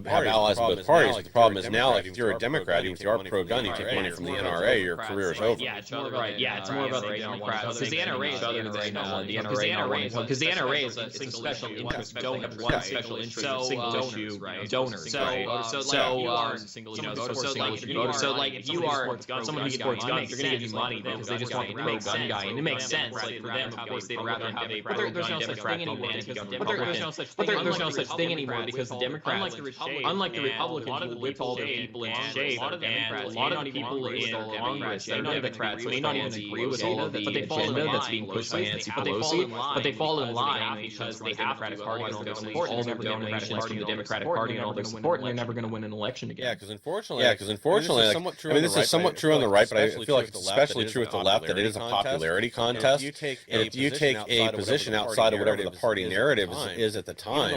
S4: to have allies in both parties. But the problem is now, like, if you're a Democrat, Democrat, even if you are pro-gun, you take money from the NRA, your career is over.
S3: Yeah, it's more about it's more about the Democrats because the NRA is other than the NRA because the NRA is a special interest donor, one special interest, single issue donors. So like if you are someone who supports guns, they're going to give you money because they just want the pro-gun guy, and it makes sense. Like for them, of course, they'd rather have a pro-gun Democrat than an anti-gun Republican. But there's no such thing anymore because the Democrats, unlike the Republicans, will whip all their people into shape, and a lot of the people in Congress that are Democrats may not even agree with all of the agenda that's being pushed by Nancy Pelosi, but they fall in line because they have to all their donations from the Democratic Party and all their support, and they're never going to win an election again.
S4: Yeah, because unfortunately, this is somewhat true on the right, but I feel like it's especially true with the left that it is a popularity contest. And if you take a position outside of whatever the party narrative is at the time,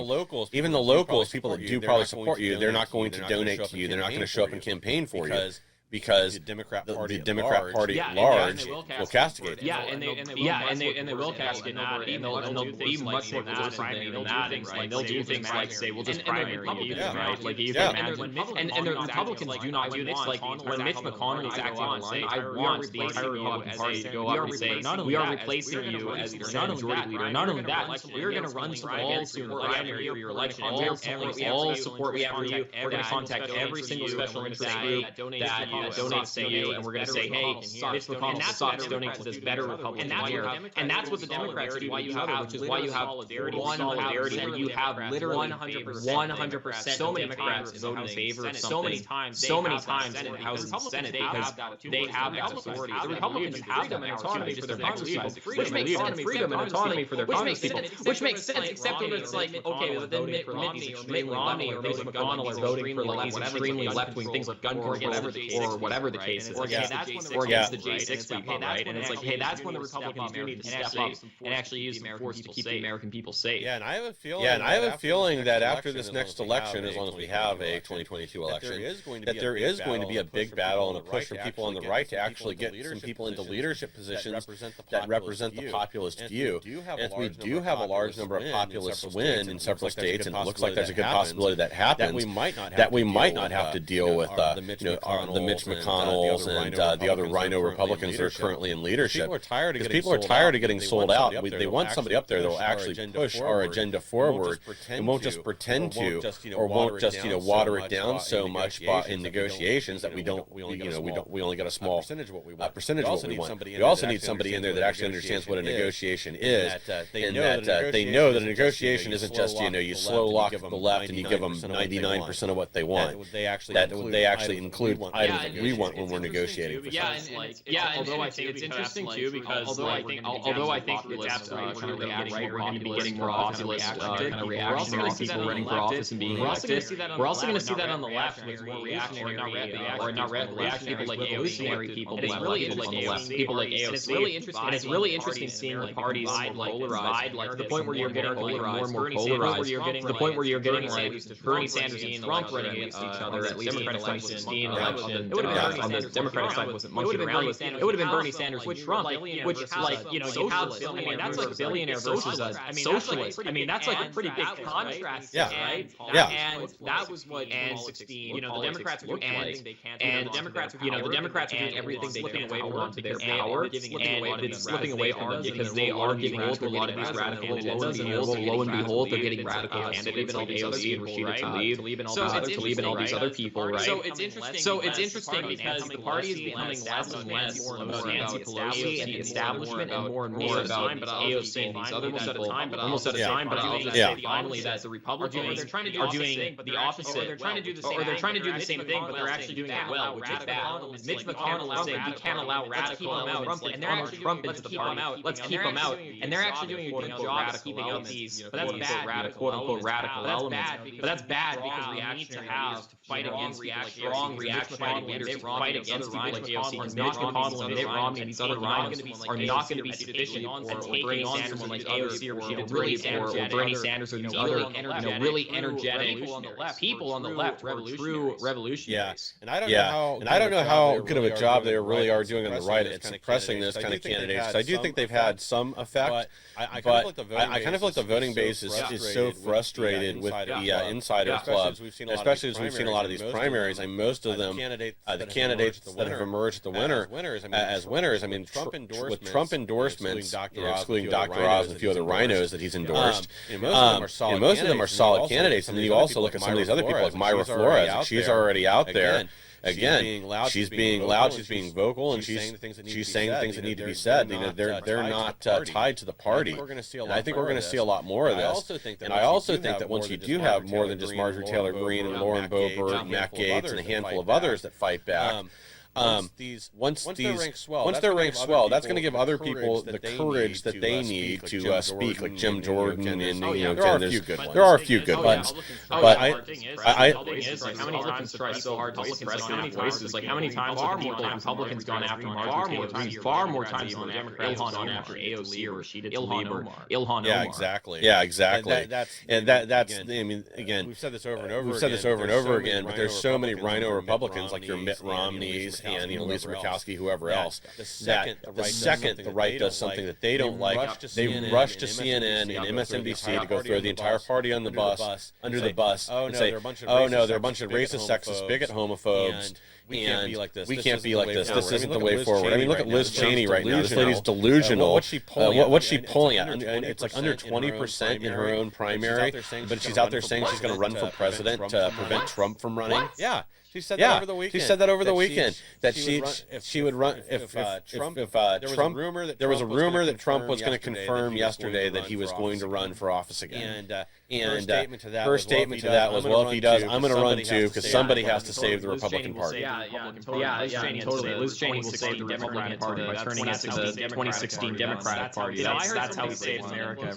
S4: even the locals, people that do probably support you, they're not going to donate to you. They're not going to show up and campaign for you. Because the Democrat Party at large will castigate.
S3: Yeah, and they will castigate nobody, and they'll be much more consistent than that. And they'll do things like say, "We'll just primary you," right? Like you can imagine. And the Republicans do not do this. Like when Mitch McConnell is acting online, I want the entire Republican Party to go up and say, "We are replacing you as your majority leader." Not only that, we're going to run some ads soon, primary for your election. All support we have for you. We're going to contact every single special interest group that donates to you, and we're going to say, hey, Mitch McConnell sucks, donate to this better Republican lawyer. And that's what the Democrats do to each other, which is why you have solidarity, where you have literally 100% so many Democrats vote in favor of something so many times in the House and Senate because they have that authority. The Republicans have them in autonomy for their congresspeople, which makes sense. Freedom and autonomy for their congresspeople, which makes sense, except when it's like, okay, but then Mitt Romney or Mitch McConnell are voting for like these extremely left-wing things like gun control or whatever the case is, or against the J6 people, right? And it's like, hey, that's when the Republicans do need to step up and actually use some force to keep the American people safe.
S4: Yeah, and I have a feeling that after this next election, as long as we have a 2022 election, that there is going to be a big battle and a push from people on the right to actually get some people into leadership positions that represent the populist view. And if we do have a large number of populists win in several states, and it looks like there's a good possibility that happens, that we might not have to deal with the Mitch McConnells and the other rhino Republicans that are currently in leadership. People are tired of getting sold out. They want somebody up there that will actually push our agenda forward and won't just pretend to, or won't just water it down so much in negotiations that we only get a small percentage of what we want. We also need somebody in there that actually understands what a negotiation is, and that they know that a negotiation isn't just you slow lock the left and you give them 99% of what they want. That they actually include items that we want when we're negotiating.
S3: Although I think it's interesting too because although I think it's absolutely true that we're going to be getting more populist kind of reactionary people running for office and being elected. We're also going to see that on the left with more reactionary or not reactionary people like evolutionary people, people like AOC. And it's really interesting seeing the parties polarized, like to the point where you're getting more and more polarized. To the point where you're getting like Bernie Sanders and Trump running against each other, at least in the 2016 election. On the Democratic side wasn't monkeying around with. It would have been Bernie Sanders with Trump, which you have that's like billionaire versus a socialist. I mean, that's like a pretty big contrast, right? And that was what 2016. The Democrats were doing everything they can, and the Democrats were doing everything they can to hold on to their power, and it's slipping away from them because they are giving in to a lot of these radical agendas. Lo and behold, they're getting radical candidates like AOC and Rashida Tlaib and all these other people, right? So it's interesting because the party is becoming less and less about Nancy Pelosi and the establishment and more about AOC and these other people almost at a time, but I'll just say finally that the Republicans are doing the opposite, or they're trying to do the same thing, but they're actually doing it well, which is bad. Mitch McConnell is saying we can't allow radical elements like Donald Trump into the party. Let's keep them out, and they're actually doing a good job of keeping out these, but that's bad, quote unquote radical elements. But that's bad because we need to have fight against strong reactionary leaders to fight against people like AOC, because Mitch McConnell and Mitt Romney and these other rhinos are not going to be sufficient at taking on someone like AOC or Rashida Tlaib or Bernie Sanders or these other really energetic people on the left who are true revolutionaries.
S4: And I don't know how good of a job they really are doing on the right at suppressing those kind of candidates. I do think they've had some effect, but I kind of feel like the voting base is so frustrated with the insider club, especially as we've seen a lot of these primaries. And most of them, that have emerged at the winner as winners. I mean,
S2: Trump
S4: with Trump endorsements, excluding Dr. Oz and a few other rhinos that he's endorsed.
S2: Most of them are solid candidates.
S4: And then you also look at some of these other people, like Myra Flores. She's already out there. Again, she's being loud, she's being vocal, and she's saying the things that need to be said. You know, they're not tied to the party. And I think we're going to see a lot more of this. And I also think that once you do have more than just Marjorie Taylor Greene and Lauren Boebert and Matt Gaetz and a handful of others that fight back. Once they're ranked swell, that's going to give other people the courage that they need to speak, like Jim Jordan, and there are a few good ones. But
S3: I how many times try so hard to express their voices? Like how many times have Republicans gone after Marjorie Taylor Greene? Far more times than Democrats have gone after AOC or Rashida Tlaib or Ilhan Omar.
S4: Yeah, exactly. And that's I mean, again,
S2: we've said this over and over again.
S4: But there's so many rhino Republicans, like your Mitt Romneys and Lisa Murkowski, whoever else. The second the right does something that they don't like, they rush to CNN and MSNBC to go throw the entire party on the bus, under the bus, and say, "Oh no, they're a bunch of racist, sexist, bigot, homophobes." We can't be like this. This isn't the way forward. I mean, look at Liz Cheney right now. This lady's delusional. What's she pulling at? It's like under 20% in her own primary, but she's out there saying she's going to run for president to prevent Trump from running.
S2: Yeah. She said that over the weekend.
S4: She said that over the weekend that she would run if Trump. There was a rumor that Trump was going to confirm yesterday that he was going to run for office again. And her statement to that was, well, if he does, I'm going to run too, because somebody has to save the Republican Party.
S3: Totally. Liz Cheney will save the Republican Party by turning it to the 2016 Democratic Party. That's how we save America.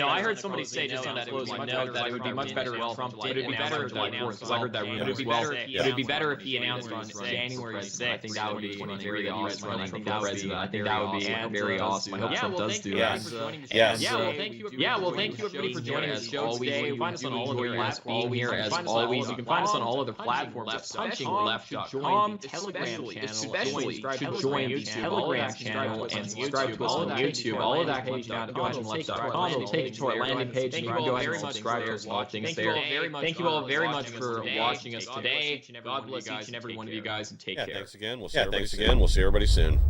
S3: I heard somebody say just on that closing note that it would be much better if Trump did announce because I heard that rumor as well. But it'd be better if he announced on January 6th. I think that would be very awesome. I think that would be very awesome. I hope Trump does do that. Well, thank you everybody for joining us today. You can find us on all of the platforms. You can find us on all other platforms at punchingleft.com, Telegram channel, join the Telegram channel, and subscribe to us on YouTube. All of that page down to punchingleft.com. It'll take you to our landing page, and you can go ahead and subscribe to us, watch things there. Thank you all very much for watching us today. God bless each and every one of you guys, and take care.
S2: Thanks again.
S4: We'll see everybody soon.